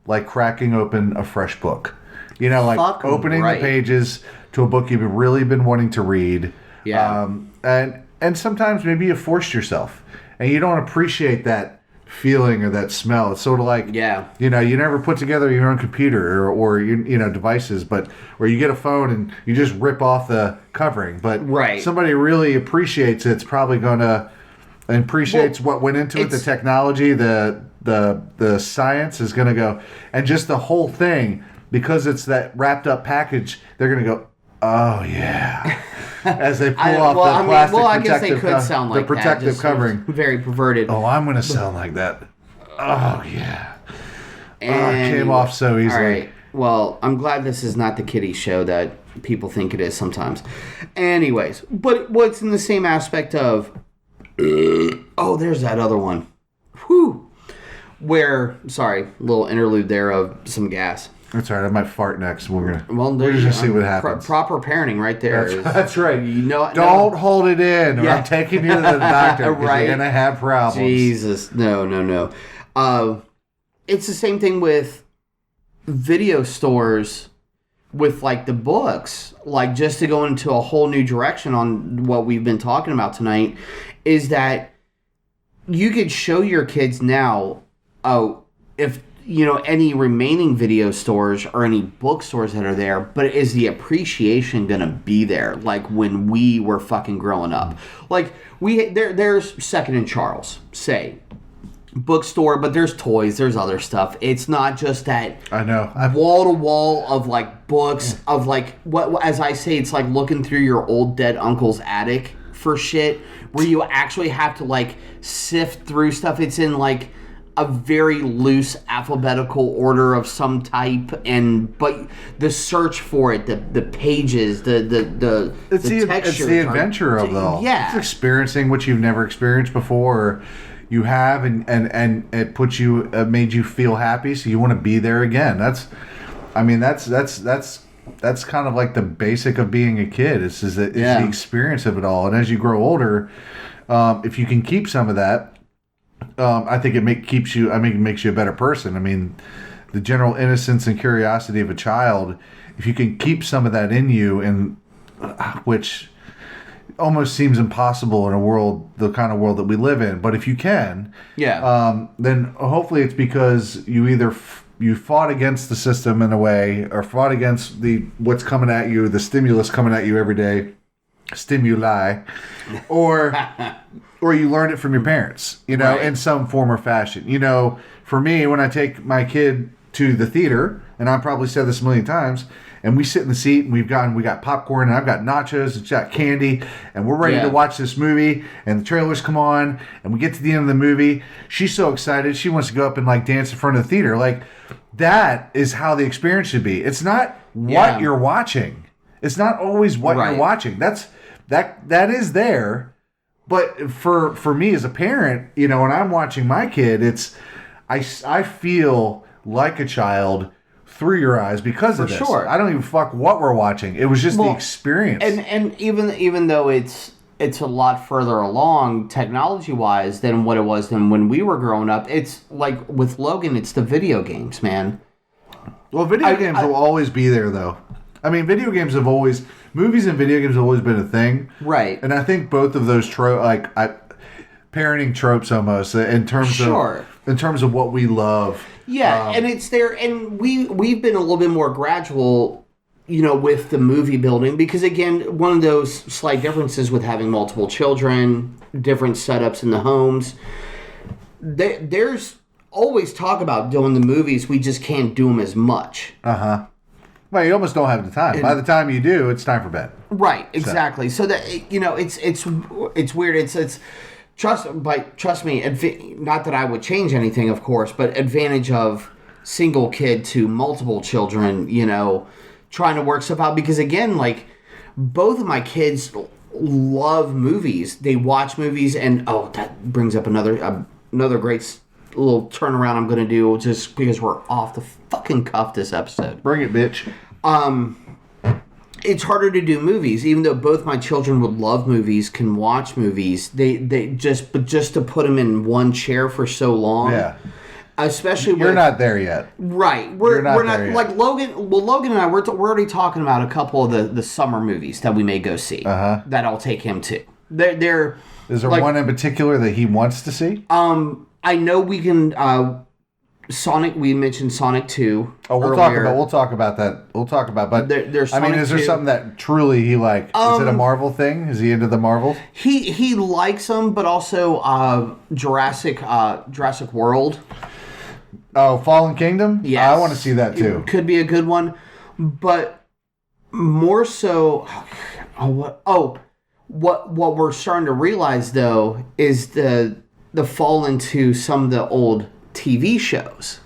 [SPEAKER 5] like cracking open a fresh book. You know, like opening the pages to a book you've really been wanting to read.
[SPEAKER 4] Yeah.
[SPEAKER 5] And sometimes maybe you forced yourself, and you don't appreciate that feeling or that smell. It's sort of like, you never put together your own computer or devices, or you get a phone and you just rip off the covering. But somebody really appreciates it. It's probably going to appreciates what went into it, the technology, the science is going to go, and just the whole thing, because it's that wrapped up package, they're going to go, oh yeah. As they pull off the plastic
[SPEAKER 4] I guess they could sound like
[SPEAKER 5] the protective
[SPEAKER 4] that,
[SPEAKER 5] covering.
[SPEAKER 4] Very perverted.
[SPEAKER 5] Oh, I'm going to sound like that. Oh, yeah. It came off so easily.
[SPEAKER 4] All right. Well, I'm glad this is not the kiddie show that people think it is sometimes. Anyways, but what's in the same aspect of... oh, there's that other one. Whew. Sorry, a little interlude there of some gas.
[SPEAKER 5] That's all right. I might fart next. We're just
[SPEAKER 4] gonna
[SPEAKER 5] see what happens.
[SPEAKER 4] Proper parenting, right there.
[SPEAKER 5] That's right. Don't hold it in. Or I'm taking you to the doctor because you're gonna have problems.
[SPEAKER 4] Jesus, no. It's the same thing with video stores with like the books. Like, just to go into a whole new direction on what we've been talking about tonight, is that you could show your kids now, if any remaining video stores or any bookstores that are there, but is the appreciation gonna be there like when we were fucking growing up? Like, there's Second and Charles, say, bookstore, but there's toys, there's other stuff. It's not just that
[SPEAKER 5] I know
[SPEAKER 4] wall to wall of like books of like what, as I say, it's like looking through your old dead uncle's attic for shit, where you actually have to like sift through stuff. It's in like a very loose alphabetical order of some type, but the search for it, the pages, the texture,
[SPEAKER 5] it's the adventure of it all.
[SPEAKER 4] Yeah,
[SPEAKER 5] it's experiencing what you've never experienced before. Or you have, and it puts you, made you feel happy, so you want to be there again. That's kind of like the basic of being a kid. It's the experience of it all. And as you grow older, if you can keep some of that, I think it makes you a better person. I mean, the general innocence and curiosity of a child, if you can keep some of that in you, and which almost seems impossible in the kind of world that we live in, but if you can, then hopefully it's because you either you fought against the system in a way, or fought against what's coming at you, the stimulus coming at you every day, stimuli, or you learned it from your parents, right, in some form or fashion. For me, when I take my kid to the theater, and I've probably said this a million times, and we sit in the seat, and we got popcorn, and I've got nachos, it's got candy, and we're ready to watch this movie, and the trailers come on, and we get to the end of the movie. She's so excited, she wants to go up and like dance in front of the theater. Like, that is how the experience should be. It's not what you're watching. It's not always what you're watching. That is there. But for me as a parent, when I'm watching my kid, I feel like a child through your eyes because of this.
[SPEAKER 4] Sure.
[SPEAKER 5] I don't even fuck what we're watching. It was just the experience.
[SPEAKER 4] And even though it's a lot further along technology-wise than what it was than when we were growing up, it's like with Logan, it's the video games, man.
[SPEAKER 5] Well, video games will always be there, though. I mean, movies and video games have always been a thing. Right. And I think both of those parenting tropes almost, in terms of what we love.
[SPEAKER 4] Yeah, and it's there, and we've been a little bit more gradual, with the movie building, because again, one of those slight differences with having multiple children, different setups in the homes, there's always talk about doing the movies, we just can't do them as much.
[SPEAKER 5] Uh-huh. Well, you almost don't have the time. By the time you do, it's time for bed.
[SPEAKER 4] Right, exactly. So that, it's weird. It's trust me, not that I would change anything, of course, but advantage of single kid to multiple children, trying to work stuff out. Because again, like, both of my kids love movies. They watch movies, and that brings up another great little turnaround I'm going to do, just because we're off the fucking cuff this episode.
[SPEAKER 5] Bring it, bitch.
[SPEAKER 4] It's harder to do movies, even though both my children would love movies, can watch movies. They just to put them in one chair for so long.
[SPEAKER 5] Yeah.
[SPEAKER 4] Especially
[SPEAKER 5] you're not there yet.
[SPEAKER 4] Right. We're not like Logan. Well, Logan and I, we're already talking about a couple of the summer movies that we may go see.
[SPEAKER 5] Uh-huh.
[SPEAKER 4] That I'll take him to.
[SPEAKER 5] Is there one in particular that he wants to see?
[SPEAKER 4] I know we can. Sonic. We mentioned Sonic 2.
[SPEAKER 5] Oh, we'll talk about that. We'll talk about. But
[SPEAKER 4] there's.
[SPEAKER 5] I mean, is there something that truly he like? Is it a Marvel thing? Is he into the Marvels?
[SPEAKER 4] He likes them, but also Jurassic World.
[SPEAKER 5] Oh, Fallen Kingdom.
[SPEAKER 4] Yeah,
[SPEAKER 5] I want to see that too.
[SPEAKER 4] It could be a good one, but more so. What we're starting to realize though is the fall into some of the old TV shows.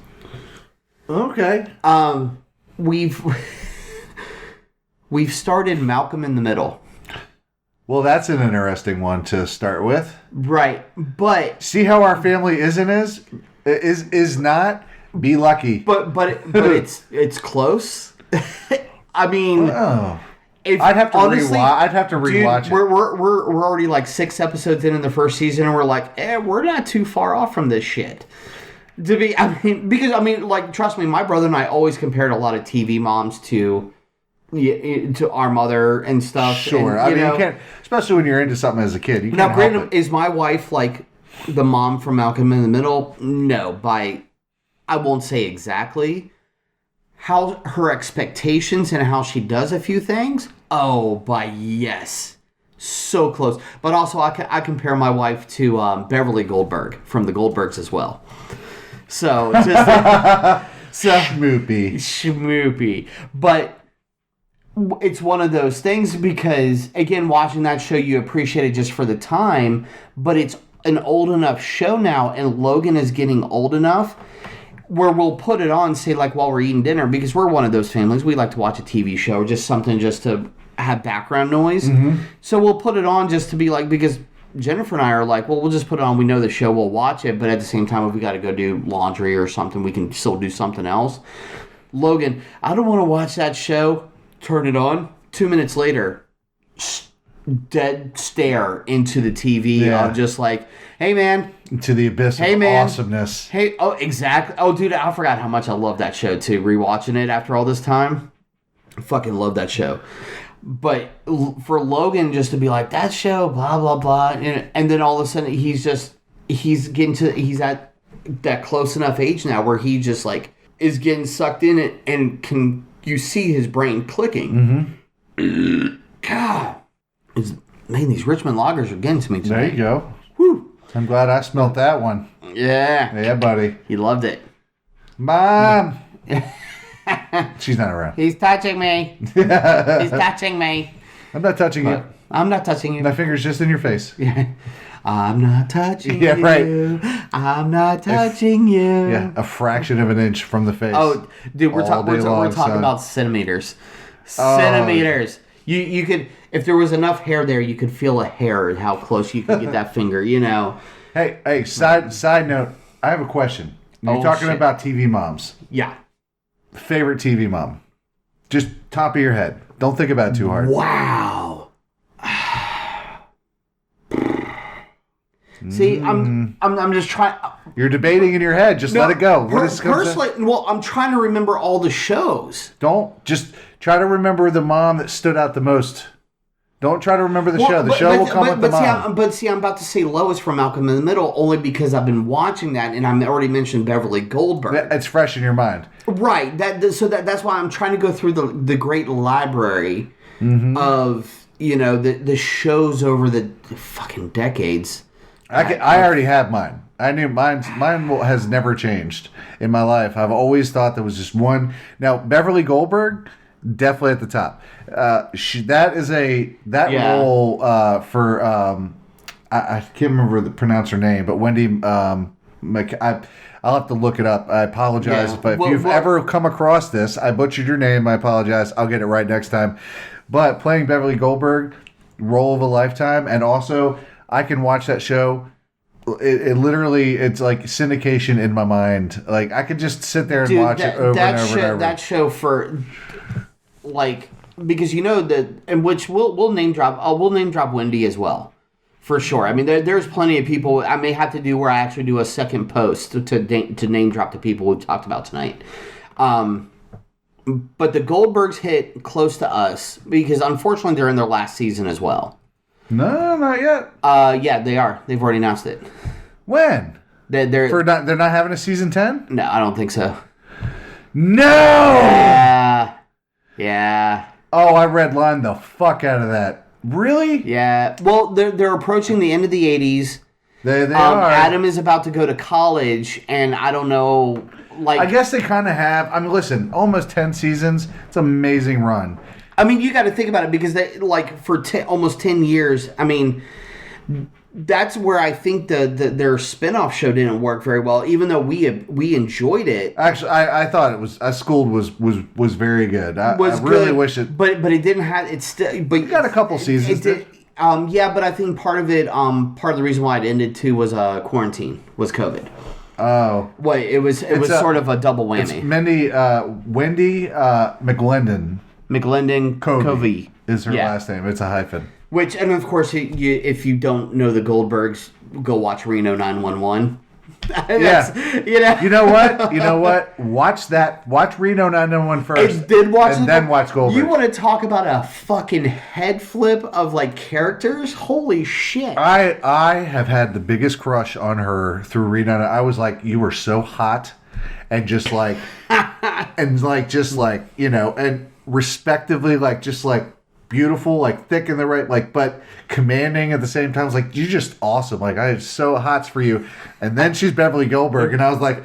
[SPEAKER 5] Okay.
[SPEAKER 4] We've started Malcolm in the Middle.
[SPEAKER 5] Well, that's an interesting one to start with.
[SPEAKER 4] Right, but
[SPEAKER 5] see how our family is not. Be lucky.
[SPEAKER 4] But it's close. I mean,
[SPEAKER 5] I'd have to rewatch it.
[SPEAKER 4] We're already like 6 episodes in the first season, and we're like, we're not too far off from this shit. Like, trust me, my brother and I always compared a lot of TV moms to our mother and stuff.
[SPEAKER 5] Sure.
[SPEAKER 4] And,
[SPEAKER 5] you can't, especially when you're into something as a kid. You can't
[SPEAKER 4] now,
[SPEAKER 5] help
[SPEAKER 4] granted,
[SPEAKER 5] it.
[SPEAKER 4] is my wife like the mom from Malcolm in the Middle? No, I won't say exactly. How her expectations and how she does a few things? Oh, yes. So close. But also, I compare my wife to Beverly Goldberg from the Goldbergs as well. So, schmoopy. But it's one of those things because, again, watching that show, you appreciate it just for the time, but it's an old enough show now, and Logan is getting old enough where we'll put it on, say, like, while we're eating dinner, because we're one of those families. We like to watch a TV show or just something just to have background noise. Mm-hmm. So we'll put it on just to be like, because Jennifer and I are like, well, we'll just put it on. We know the show, we'll watch it, but at the same time, if we got to go do laundry or something, we can still do something else. Logan, I don't want to watch that show. Turn it on. 2 minutes later, dead stare into the TV of just like, hey, man.
[SPEAKER 5] To the abyss of awesomeness.
[SPEAKER 4] Hey, oh, exactly. Oh, dude, I forgot how much I love that show, too. Rewatching it after all this time. I fucking love that show. But for Logan just to be like, that show, blah, blah, blah. And then all of a sudden, he's at that close enough age now where he just like is getting sucked in it and you see his brain clicking. Mm-hmm. God. Man, these Richmond lagers are getting to me today.
[SPEAKER 5] There you go.
[SPEAKER 4] Whew.
[SPEAKER 5] I'm glad I smelt that one.
[SPEAKER 4] Yeah.
[SPEAKER 5] Yeah, buddy.
[SPEAKER 4] He loved it.
[SPEAKER 5] Mom. She's not around.
[SPEAKER 4] He's touching me. He's touching me.
[SPEAKER 5] I'm not touching you.
[SPEAKER 4] I'm not touching you.
[SPEAKER 5] My finger's just in your face.
[SPEAKER 4] I'm not touching you.
[SPEAKER 5] Yeah, right.
[SPEAKER 4] I'm not touching you.
[SPEAKER 5] Yeah, a fraction of an inch from the face.
[SPEAKER 4] Oh, dude, we're talking about centimeters. Centimeters. You could, if there was enough hair there, you could feel a hair and how close you could get that finger, you know.
[SPEAKER 5] Hey, side note, I have a question. You're talking about TV moms.
[SPEAKER 4] Yeah.
[SPEAKER 5] Favorite TV mom? Just top of your head. Don't think about it too hard.
[SPEAKER 4] Wow. See, I'm just trying.
[SPEAKER 5] You're debating in your head. Just let it go.
[SPEAKER 4] Personally, I'm trying to remember all the shows.
[SPEAKER 5] Don't just try to remember the mom that stood out the most. Don't try to remember the show. The show will come with the mom.
[SPEAKER 4] I'm about to say Lois from Malcolm in the Middle only because I've been watching that and I already mentioned Beverly Goldberg.
[SPEAKER 5] It's fresh in your mind.
[SPEAKER 4] Right. That's why I'm trying to go through the great library of, the shows over the fucking decades.
[SPEAKER 5] I already have mine. I knew mine has never changed in my life. I've always thought there was just one. Now, Beverly Goldberg, definitely at the top. Role for I can't remember pronounce her name, but Wendy. I'll have to look it up. I apologize if you've ever come across this. I butchered your name. I apologize. I'll get it right next time. But playing Beverly Goldberg, role of a lifetime, and also I can watch that show. It literally, it's like syndication in my mind. Like I could just sit there and watch it over and over.
[SPEAKER 4] That show for like, because and which we'll name drop. We'll name drop Wendy as well, for sure. I mean, there's plenty of people. I may have to do where I actually do a second post to name drop the people we talked about tonight. But the Goldbergs hit close to us because unfortunately they're in their last season as well.
[SPEAKER 5] No, not yet.
[SPEAKER 4] Yeah, they are. They've already announced it.
[SPEAKER 5] When?
[SPEAKER 4] They're
[SPEAKER 5] not having a season 10?
[SPEAKER 4] No, I don't think so.
[SPEAKER 5] No!
[SPEAKER 4] Yeah.
[SPEAKER 5] Oh, I redlined the fuck out of that. Really?
[SPEAKER 4] Yeah. Well, they're approaching the end of the 80s.
[SPEAKER 5] They are.
[SPEAKER 4] Adam is about to go to college, and I don't know. Like,
[SPEAKER 5] I guess they kind of have. I mean, listen, almost 10 seasons. It's an amazing run.
[SPEAKER 4] I mean, you got to think about it because they for almost 10 years. I mean, that's where I think their spinoff show didn't work very well, even though we enjoyed it.
[SPEAKER 5] Actually, I thought it was Schooled was very good. I really wish it,
[SPEAKER 4] but it didn't have it still. But
[SPEAKER 5] you got a couple seasons.
[SPEAKER 4] It did. Yeah, but I think part of the reason why it ended too was quarantine, was COVID.
[SPEAKER 5] Oh,
[SPEAKER 4] wait, it was sort of a double whammy.
[SPEAKER 5] It's Wendy McGlendon Covey is her last name. It's a hyphen.
[SPEAKER 4] Which, and of course, if you don't know the Goldbergs, go watch Reno 911.
[SPEAKER 5] Yeah. You know what? Watch Reno 911 first.
[SPEAKER 4] And then watch
[SPEAKER 5] Goldberg.
[SPEAKER 4] You want to talk about a fucking head flip of like characters? Holy shit.
[SPEAKER 5] I have had the biggest crush on her through Reno. I was like, you were so hot and just like and respectively just beautiful, thick in the right, but commanding at the same time. I was like, you're just awesome. I was so hot for you. And then she's Beverly Goldberg, and I was like,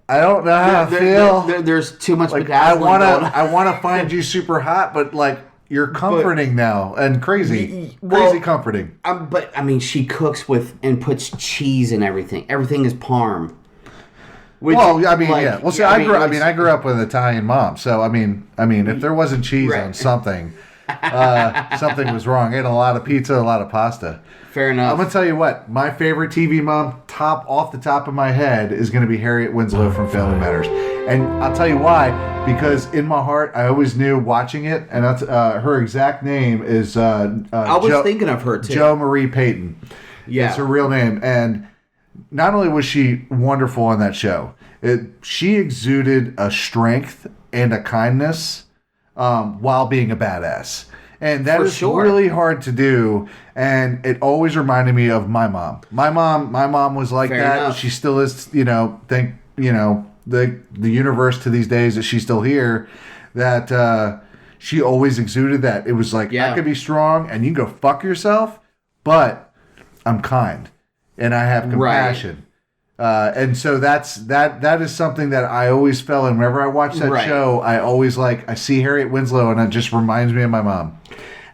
[SPEAKER 5] I don't know how I feel.
[SPEAKER 4] There's too much
[SPEAKER 5] I want to find you super hot, but you're comforting now and crazy comforting.
[SPEAKER 4] But I mean, she cooks with and puts cheese in everything. Everything is parm.
[SPEAKER 5] Which, yeah. Well, see, I grew up with an Italian mom, so I mean, if there wasn't cheese on something, something was wrong. I ate a lot of pizza, a lot of pasta.
[SPEAKER 4] Fair enough.
[SPEAKER 5] I'm gonna tell you what, my favorite TV mom, off the top of my head, is gonna be Harriet Winslow from Family Matters, and I'll tell you why. Because in my heart, I always knew watching it, and that's, her exact name is. I was
[SPEAKER 4] thinking of her too.
[SPEAKER 5] Jo Marie Payton. Yeah, it's her real name, and not only was she wonderful on that show, she exuded a strength and a kindness while being a badass. And that is really hard to do. And it always reminded me of my mom. My mom was like that. Enough. She still is, thank the universe to these days that she's still here, that she always exuded that. It was like, I could be strong and you can go fuck yourself, but I'm kind. And I have compassion. Right. And so that is something that I always felt in. Whenever I watch that show, I always I see Harriet Winslow, and it just reminds me of my mom.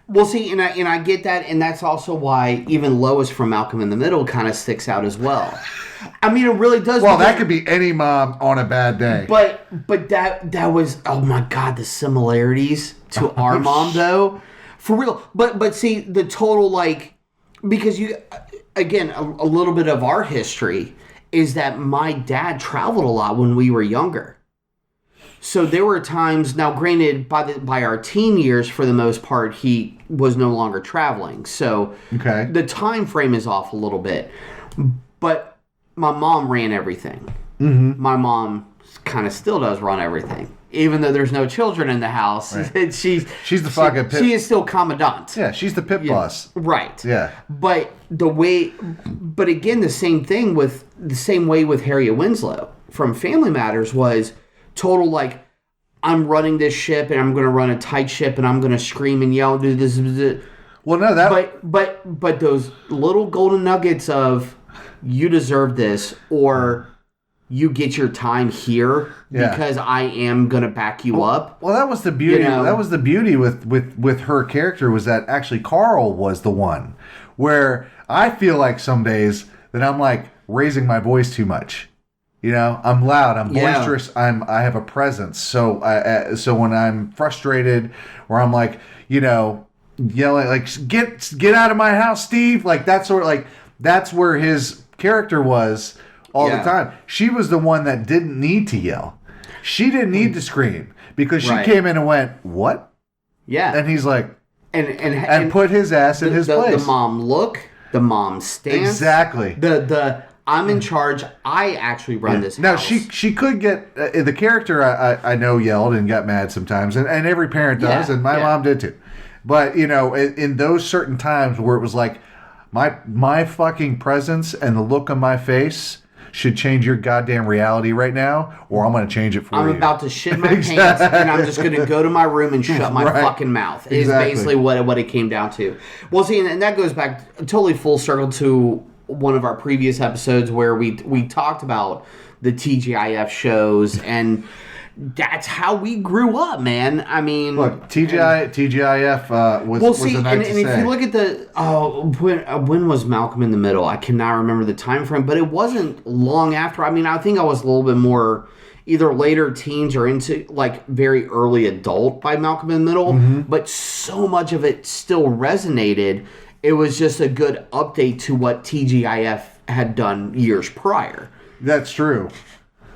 [SPEAKER 4] Well, see, and I get that, and that's also why even Lois from Malcolm in the Middle kind of sticks out as well. I mean, it really does.
[SPEAKER 5] Well, that could be any mom on a bad day.
[SPEAKER 4] But that was, oh my God, the similarities to our mom, though. For real. But see, the total, because you... Again, a little bit of our history is that my dad traveled a lot when we were younger. So there were times, now granted, by our teen years, for the most part, he was no longer traveling. So the time frame is off a little bit. But my mom ran everything. Mm-hmm. My mom kind of still does run everything. Even though there's no children in the house, she's the fucking pit. She is still commandant.
[SPEAKER 5] Yeah, she's the pit boss.
[SPEAKER 4] Right.
[SPEAKER 5] Yeah.
[SPEAKER 4] But again, the same way with Harriet Winslow from Family Matters was total I'm running this ship and I'm going to run a tight ship and I'm going to scream and yell and do this.
[SPEAKER 5] Well, no, that.
[SPEAKER 4] But those little golden nuggets of you deserve this, or you get your time here because I am going to back you up.
[SPEAKER 5] Well, that was the beauty. That was the beauty with her character, was that actually Carl was the one where I feel like some days that I'm raising my voice too much. I'm loud, I'm boisterous, I have a presence. So when I'm frustrated, or I'm yelling get out of my house, Steve, that's where his character was. All the time. She was the one that didn't need to yell. She didn't need to scream because she came in and went, "What?"
[SPEAKER 4] Yeah.
[SPEAKER 5] And he's like, and put his ass in his place.
[SPEAKER 4] The mom look, the mom stance.
[SPEAKER 5] Exactly.
[SPEAKER 4] The I'm in charge. I actually run this house.
[SPEAKER 5] Now she could get the character. I know yelled and got mad sometimes, and every parent does, and my mom did too. But in those certain times where it was my fucking presence and the look on my face should change your goddamn reality right now, or I'm going to change it for you.
[SPEAKER 4] I'm about to shit my pants, and I'm just going to go to my room and shut my fucking mouth. Is basically what it came down to. Well, see, and that goes back totally full circle to one of our previous episodes where we talked about the TGIF shows, and that's how we grew up, man. I mean,
[SPEAKER 5] look, TGIF was a night to say.
[SPEAKER 4] If you look at when was Malcolm in the Middle? I cannot remember the time frame, but it wasn't long after. I mean, I think I was a little bit more either later teens or into very early adult by Malcolm in the Middle, but so much of it still resonated. It was just a good update to what TGIF had done years prior.
[SPEAKER 5] That's true.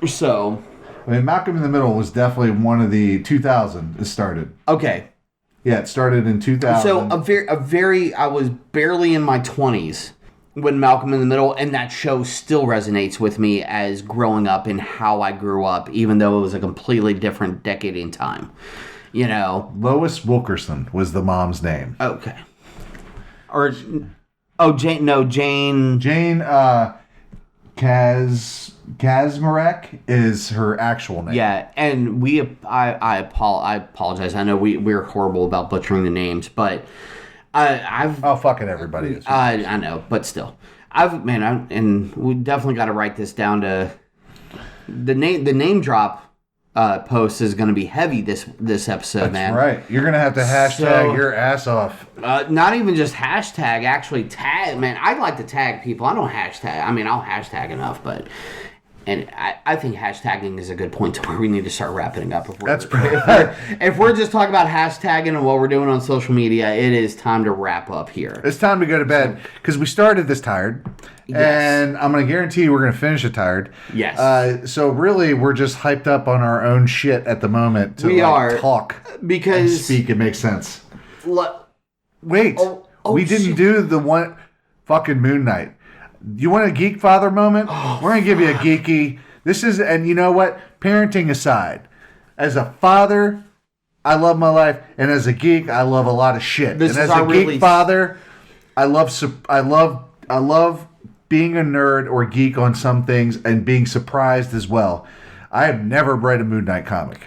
[SPEAKER 4] So,
[SPEAKER 5] I mean, Malcolm in the Middle was definitely one of the 2000 it started.
[SPEAKER 4] Okay.
[SPEAKER 5] Yeah, it started in 2000.
[SPEAKER 4] So I was barely in my 20s, when Malcolm in the Middle, and that show still resonates with me as growing up and how I grew up, even though it was a completely different decade in time. You know,
[SPEAKER 5] Lois Wilkerson was the mom's name.
[SPEAKER 4] Okay. Or, Jane. No, Jane.
[SPEAKER 5] Jane Kazmarek is her actual name.
[SPEAKER 4] Yeah, and I apologize. I know we're horrible about butchering the names, but I've.
[SPEAKER 5] Oh, fucking everybody is.
[SPEAKER 4] I know, but still, and we definitely got to write this down to the name drop. Post is going to be heavy this episode, man.
[SPEAKER 5] That's right. You're going to have to hashtag your ass off.
[SPEAKER 4] Not even just hashtag, actually tag. Man, I'd like to tag people. I don't hashtag. I mean, I'll hashtag enough, but... And I think hashtagging is a good point to where we need to start wrapping it up. If we're just talking about hashtagging and what we're doing on social media, it is time to wrap up here.
[SPEAKER 5] It's time to go to bed because we started this tired. Yes. And I'm going to guarantee you we're going to finish it tired.
[SPEAKER 4] Yes.
[SPEAKER 5] So really, we're just hyped up on our own shit at the moment to talk
[SPEAKER 4] because
[SPEAKER 5] and speak. It makes sense. Wait.
[SPEAKER 4] We
[SPEAKER 5] didn't do the one fucking Moon Knight. You want a geek father moment? We're going to give you a geeky. This is, and you know what? Parenting aside, as a father, I love my life, and as a geek, I love a lot of shit.
[SPEAKER 4] This
[SPEAKER 5] and
[SPEAKER 4] is
[SPEAKER 5] as a geek
[SPEAKER 4] release.
[SPEAKER 5] father, I love being a nerd or geek on some things and being surprised as well. I have never read a Moon Knight comic.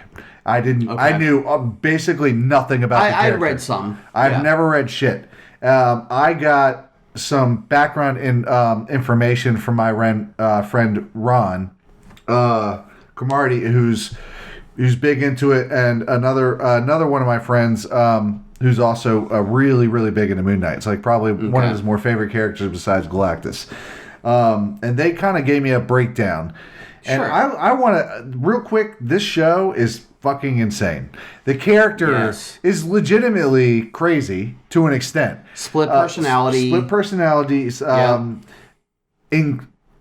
[SPEAKER 5] I didn't. Okay. I knew basically nothing about the character.
[SPEAKER 4] I read some.
[SPEAKER 5] I've never read shit. I got some background information from my friend Ron Cromartie, who's big into it, and another one of my friends who's also really, really big into Moon Knight. It's like probably one of his more favorite characters besides Galactus. And they kind of gave me a breakdown. And
[SPEAKER 4] sure.
[SPEAKER 5] I want to, real quick, this show is fucking insane. The character is legitimately crazy to an extent.
[SPEAKER 4] Split personality.
[SPEAKER 5] Split personalities.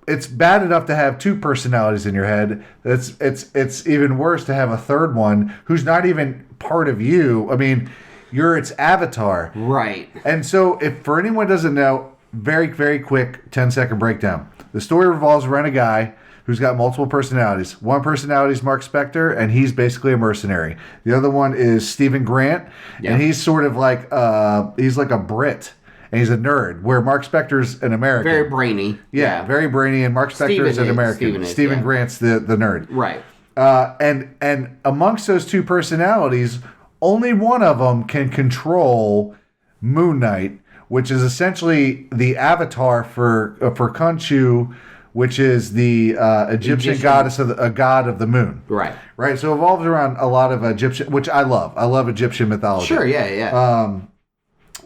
[SPEAKER 5] It's bad enough to have two personalities in your head. It's even worse to have a third one who's not even part of you. I mean, you're its avatar.
[SPEAKER 4] Right.
[SPEAKER 5] And so if for anyone who doesn't know, very, very quick 10-second breakdown. The story revolves around a guy who's got multiple personalities. One personality is Mark Spector, and he's basically a mercenary. The other one is Stephen Grant, and he's sort of like he's like a Brit, and he's a nerd, where Mark Spector's an American.
[SPEAKER 4] Very brainy.
[SPEAKER 5] Yeah, very brainy, and Mark Spector's an American. Stephen Grant's the nerd.
[SPEAKER 4] Right.
[SPEAKER 5] And amongst those two personalities, only one of them can control Moon Knight, which is essentially the avatar for Khonshu, which is the Egyptian goddess of god of the moon.
[SPEAKER 4] Right.
[SPEAKER 5] Right. So it evolves around a lot of Egyptian, which I love. I love Egyptian mythology.
[SPEAKER 4] Sure. Yeah.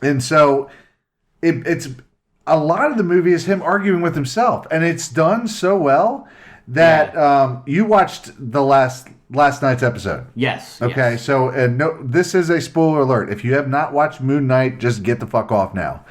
[SPEAKER 5] And so it's a lot of the movie is him arguing with himself, and it's done so well that you watched the last night's episode.
[SPEAKER 4] Yes.
[SPEAKER 5] Okay.
[SPEAKER 4] Yes.
[SPEAKER 5] So no, this is a spoiler alert. If you have not watched Moon Knight, just get the fuck off now.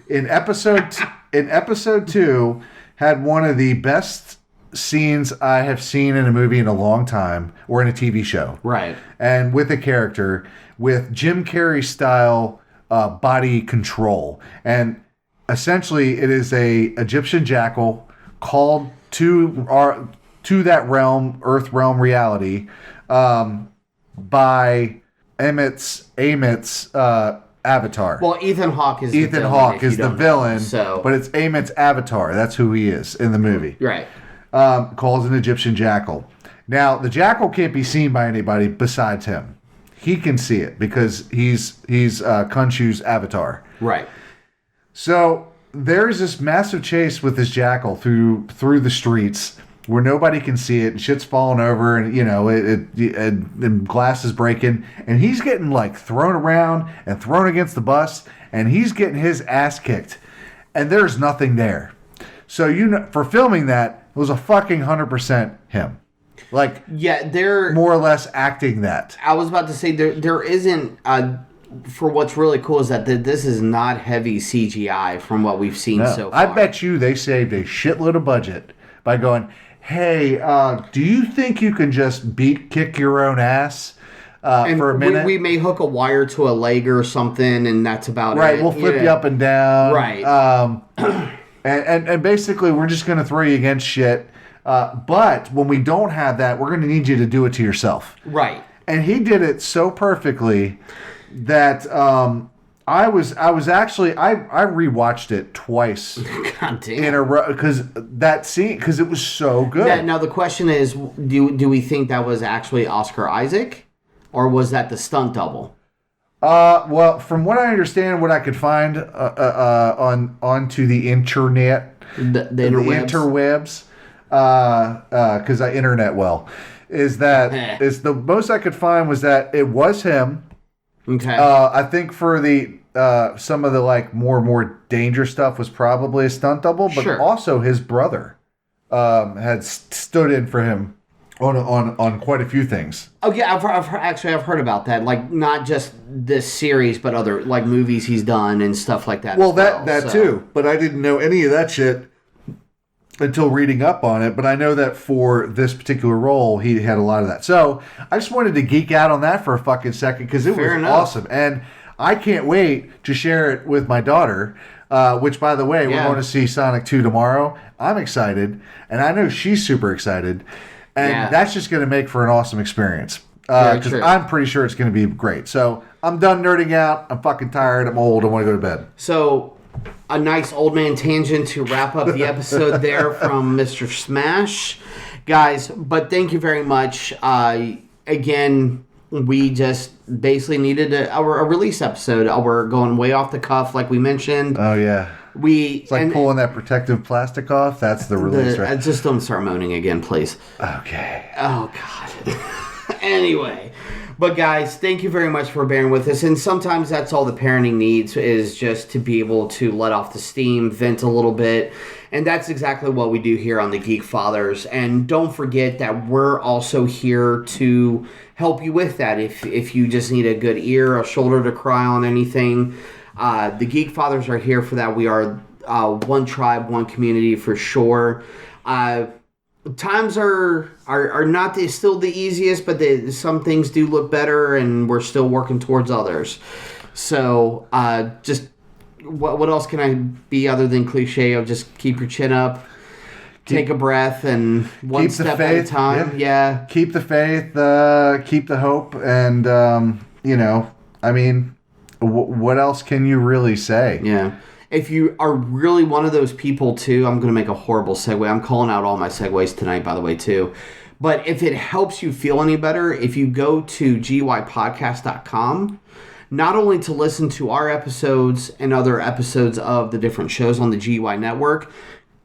[SPEAKER 5] In episode 2. Had one of the best scenes I have seen in a movie in a long time, or in a TV show.
[SPEAKER 4] Right.
[SPEAKER 5] And with a character with Jim Carrey style body control. And essentially it is a Egyptian jackal called to that realm, Earth realm reality, by Amit's avatar.
[SPEAKER 4] Well, Ethan Hawke is
[SPEAKER 5] the villain,
[SPEAKER 4] so.
[SPEAKER 5] But it's Amit's avatar. That's who he is in the movie.
[SPEAKER 4] Right.
[SPEAKER 5] Calls an Egyptian jackal. Now, the jackal can't be seen by anybody besides him. He can see it because he's Khonshu's avatar.
[SPEAKER 4] Right.
[SPEAKER 5] So there's this massive chase with this jackal through the streets where nobody can see it, and shit's falling over, and and glass is breaking, and he's getting like thrown around and thrown against the bus, and he's getting his ass kicked, and there's nothing there. So for filming that, it was a fucking 100% him. Like,
[SPEAKER 4] they're
[SPEAKER 5] more or less acting that.
[SPEAKER 4] I was about to say there isn't. For what's really cool is that this is not heavy CGI from what we've seen so far.
[SPEAKER 5] I bet you they saved a shitload of budget by going, hey, do you think you can just kick your own ass for a minute?
[SPEAKER 4] We may hook a wire to a leg or something, and that's about it.
[SPEAKER 5] Right, we'll flip you up and down.
[SPEAKER 4] Right.
[SPEAKER 5] And basically, we're just going to throw you against shit. But when we don't have that, we're going to need you to do it to yourself.
[SPEAKER 4] Right.
[SPEAKER 5] And he did it so perfectly that I rewatched it twice.
[SPEAKER 4] God damn.
[SPEAKER 5] In a row, because it was so good.
[SPEAKER 4] Now the question is, do we think that was actually Oscar Isaac, or was that the stunt double?
[SPEAKER 5] Well, from what I understand, what I could find onto the internet,
[SPEAKER 4] the
[SPEAKER 5] interwebs, because I internet well, is that is the most I could find was that it was him.
[SPEAKER 4] Okay.
[SPEAKER 5] I think for the some of the like more dangerous stuff was probably a stunt double, but also his brother had stood in for him on quite a few things.
[SPEAKER 4] Oh yeah, I've heard about that. Like not just this series, but other like movies he's done and stuff like that.
[SPEAKER 5] Well, that too. But I didn't know any of that shit until reading up on it. But I know that for this particular role, he had a lot of that. So I just wanted to geek out on that for a fucking second because it was awesome, and I can't wait to share it with my daughter. Which, by the way, we're going to see Sonic 2 tomorrow. I'm excited, and I know she's super excited. And that's just going to make for an awesome experience. Because I'm pretty sure it's going to be great. So I'm done nerding out. I'm fucking tired. I'm old. I want to go to bed. So
[SPEAKER 4] a nice old man tangent to wrap up the episode there from Mr. Smash. Guys, but thank you very much. Again, we just basically needed a release episode. We're going way off the cuff like we mentioned.
[SPEAKER 5] Oh, yeah. It's like pulling that protective plastic off. That's the release, right?
[SPEAKER 4] Just don't start moaning again, please.
[SPEAKER 5] Okay.
[SPEAKER 4] Oh, God. Anyway. But, guys, thank you very much for bearing with us. And sometimes that's all the parenting needs is just to be able to let off the steam, vent a little bit. And that's exactly what we do here on the Geekfathers. And don't forget that we're also here to help you with that. If you just need a good ear, a shoulder to cry on, anything, the Geekfathers are here for that. We are one tribe, one community for sure. Times are not still the easiest, but some things do look better, and we're still working towards others. So just what else can I be other than cliche of just keep your chin up, take a breath, and one step at a time. Yeah.
[SPEAKER 5] Keep the faith, keep the hope, and I mean, what else can you really say?
[SPEAKER 4] Yeah. If you are really one of those people, too, I'm going to make a horrible segue. I'm calling out all my segues tonight, by the way, too. But if it helps you feel any better, if you go to gypodcast.com, not only to listen to our episodes and other episodes of the different shows on the GY network,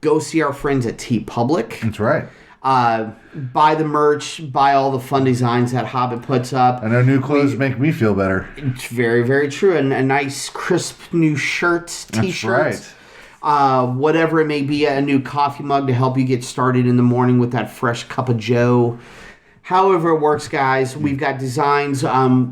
[SPEAKER 4] go see our friends at TeePublic.
[SPEAKER 5] That's right.
[SPEAKER 4] Buy the merch, buy all the fun designs that Hobbit puts up.
[SPEAKER 5] I know new clothes make me feel better.
[SPEAKER 4] It's very, very true. And a nice, crisp new shirts, t-shirts.
[SPEAKER 5] That's right.
[SPEAKER 4] Whatever it may be, a new coffee mug to help you get started in the morning with that fresh cup of joe. However it works, guys, we've got designs.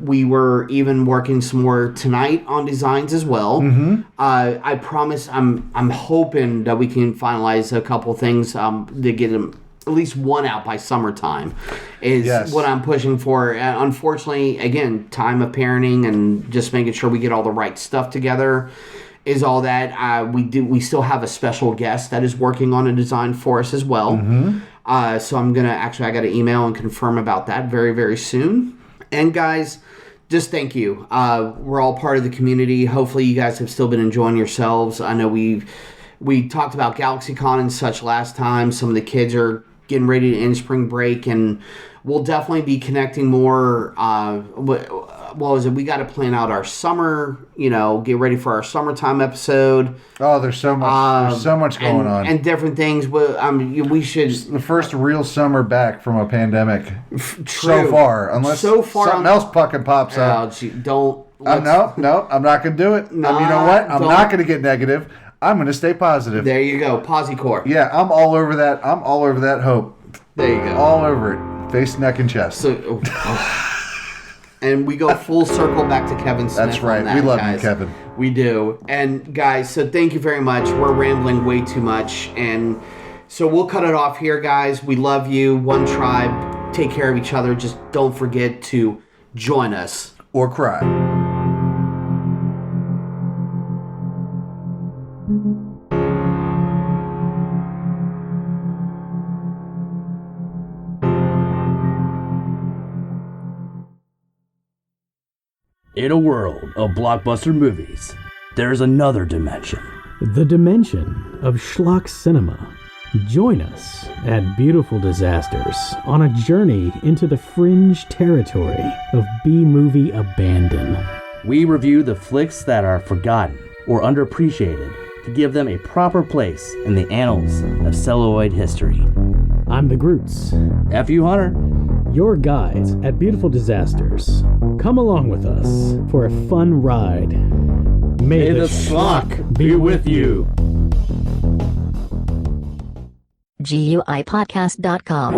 [SPEAKER 4] We were even working some more tonight on designs as well.
[SPEAKER 5] Mm-hmm.
[SPEAKER 4] I promise I'm hoping that we can finalize a couple things to get them at least one out by summertime is what I'm pushing for. Unfortunately, again, time of parenting and just making sure we get all the right stuff together is all that. We still have a special guest that is working on a design for us as well.
[SPEAKER 5] Mm-hmm.
[SPEAKER 4] So I'm going to I got to email and confirm about that very, very soon. And guys, just thank you. We're all part of the community. Hopefully you guys have still been enjoying yourselves. I know we talked about GalaxyCon and such last time. Some of the kids are getting ready to end spring break, and we'll definitely be connecting more. What was it? We got to plan out our summer, get ready for our summertime episode.
[SPEAKER 5] Oh, there's so much going on.
[SPEAKER 4] And different things. We should...
[SPEAKER 5] It's the first real summer back from a pandemic.
[SPEAKER 4] True.
[SPEAKER 5] So far. Unless something else fucking pops up.
[SPEAKER 4] No,
[SPEAKER 5] I'm not going to do it.
[SPEAKER 4] No,
[SPEAKER 5] you know what? I'm not going to get negative. I'm going to stay positive.
[SPEAKER 4] There you go. Posicore.
[SPEAKER 5] Yeah, I'm all over that. I'm all over that hope.
[SPEAKER 4] There you go.
[SPEAKER 5] All over it. Face, neck, and chest.
[SPEAKER 4] So, and we go full circle back to Kevin Smith.
[SPEAKER 5] That's right. We love you, Kevin.
[SPEAKER 4] We do. And guys, so thank you very much. We're rambling way too much. And so we'll cut it off here, guys. We love you. One tribe. Take care of each other. Just don't forget to join us.
[SPEAKER 5] Or cry.
[SPEAKER 6] In a world of blockbuster movies, there's another dimension.
[SPEAKER 7] The dimension of schlock cinema. Join us at Beautiful Disasters on a journey into the fringe territory of B-movie abandon.
[SPEAKER 6] We review the flicks that are forgotten or underappreciated to give them a proper place in the annals of celluloid history.
[SPEAKER 7] I'm the Groots.
[SPEAKER 6] F.U. Hunter.
[SPEAKER 7] Your guides at Beautiful Disasters. Come along with us for a fun ride. May the schlock be with you.
[SPEAKER 8] GUIPodcast.com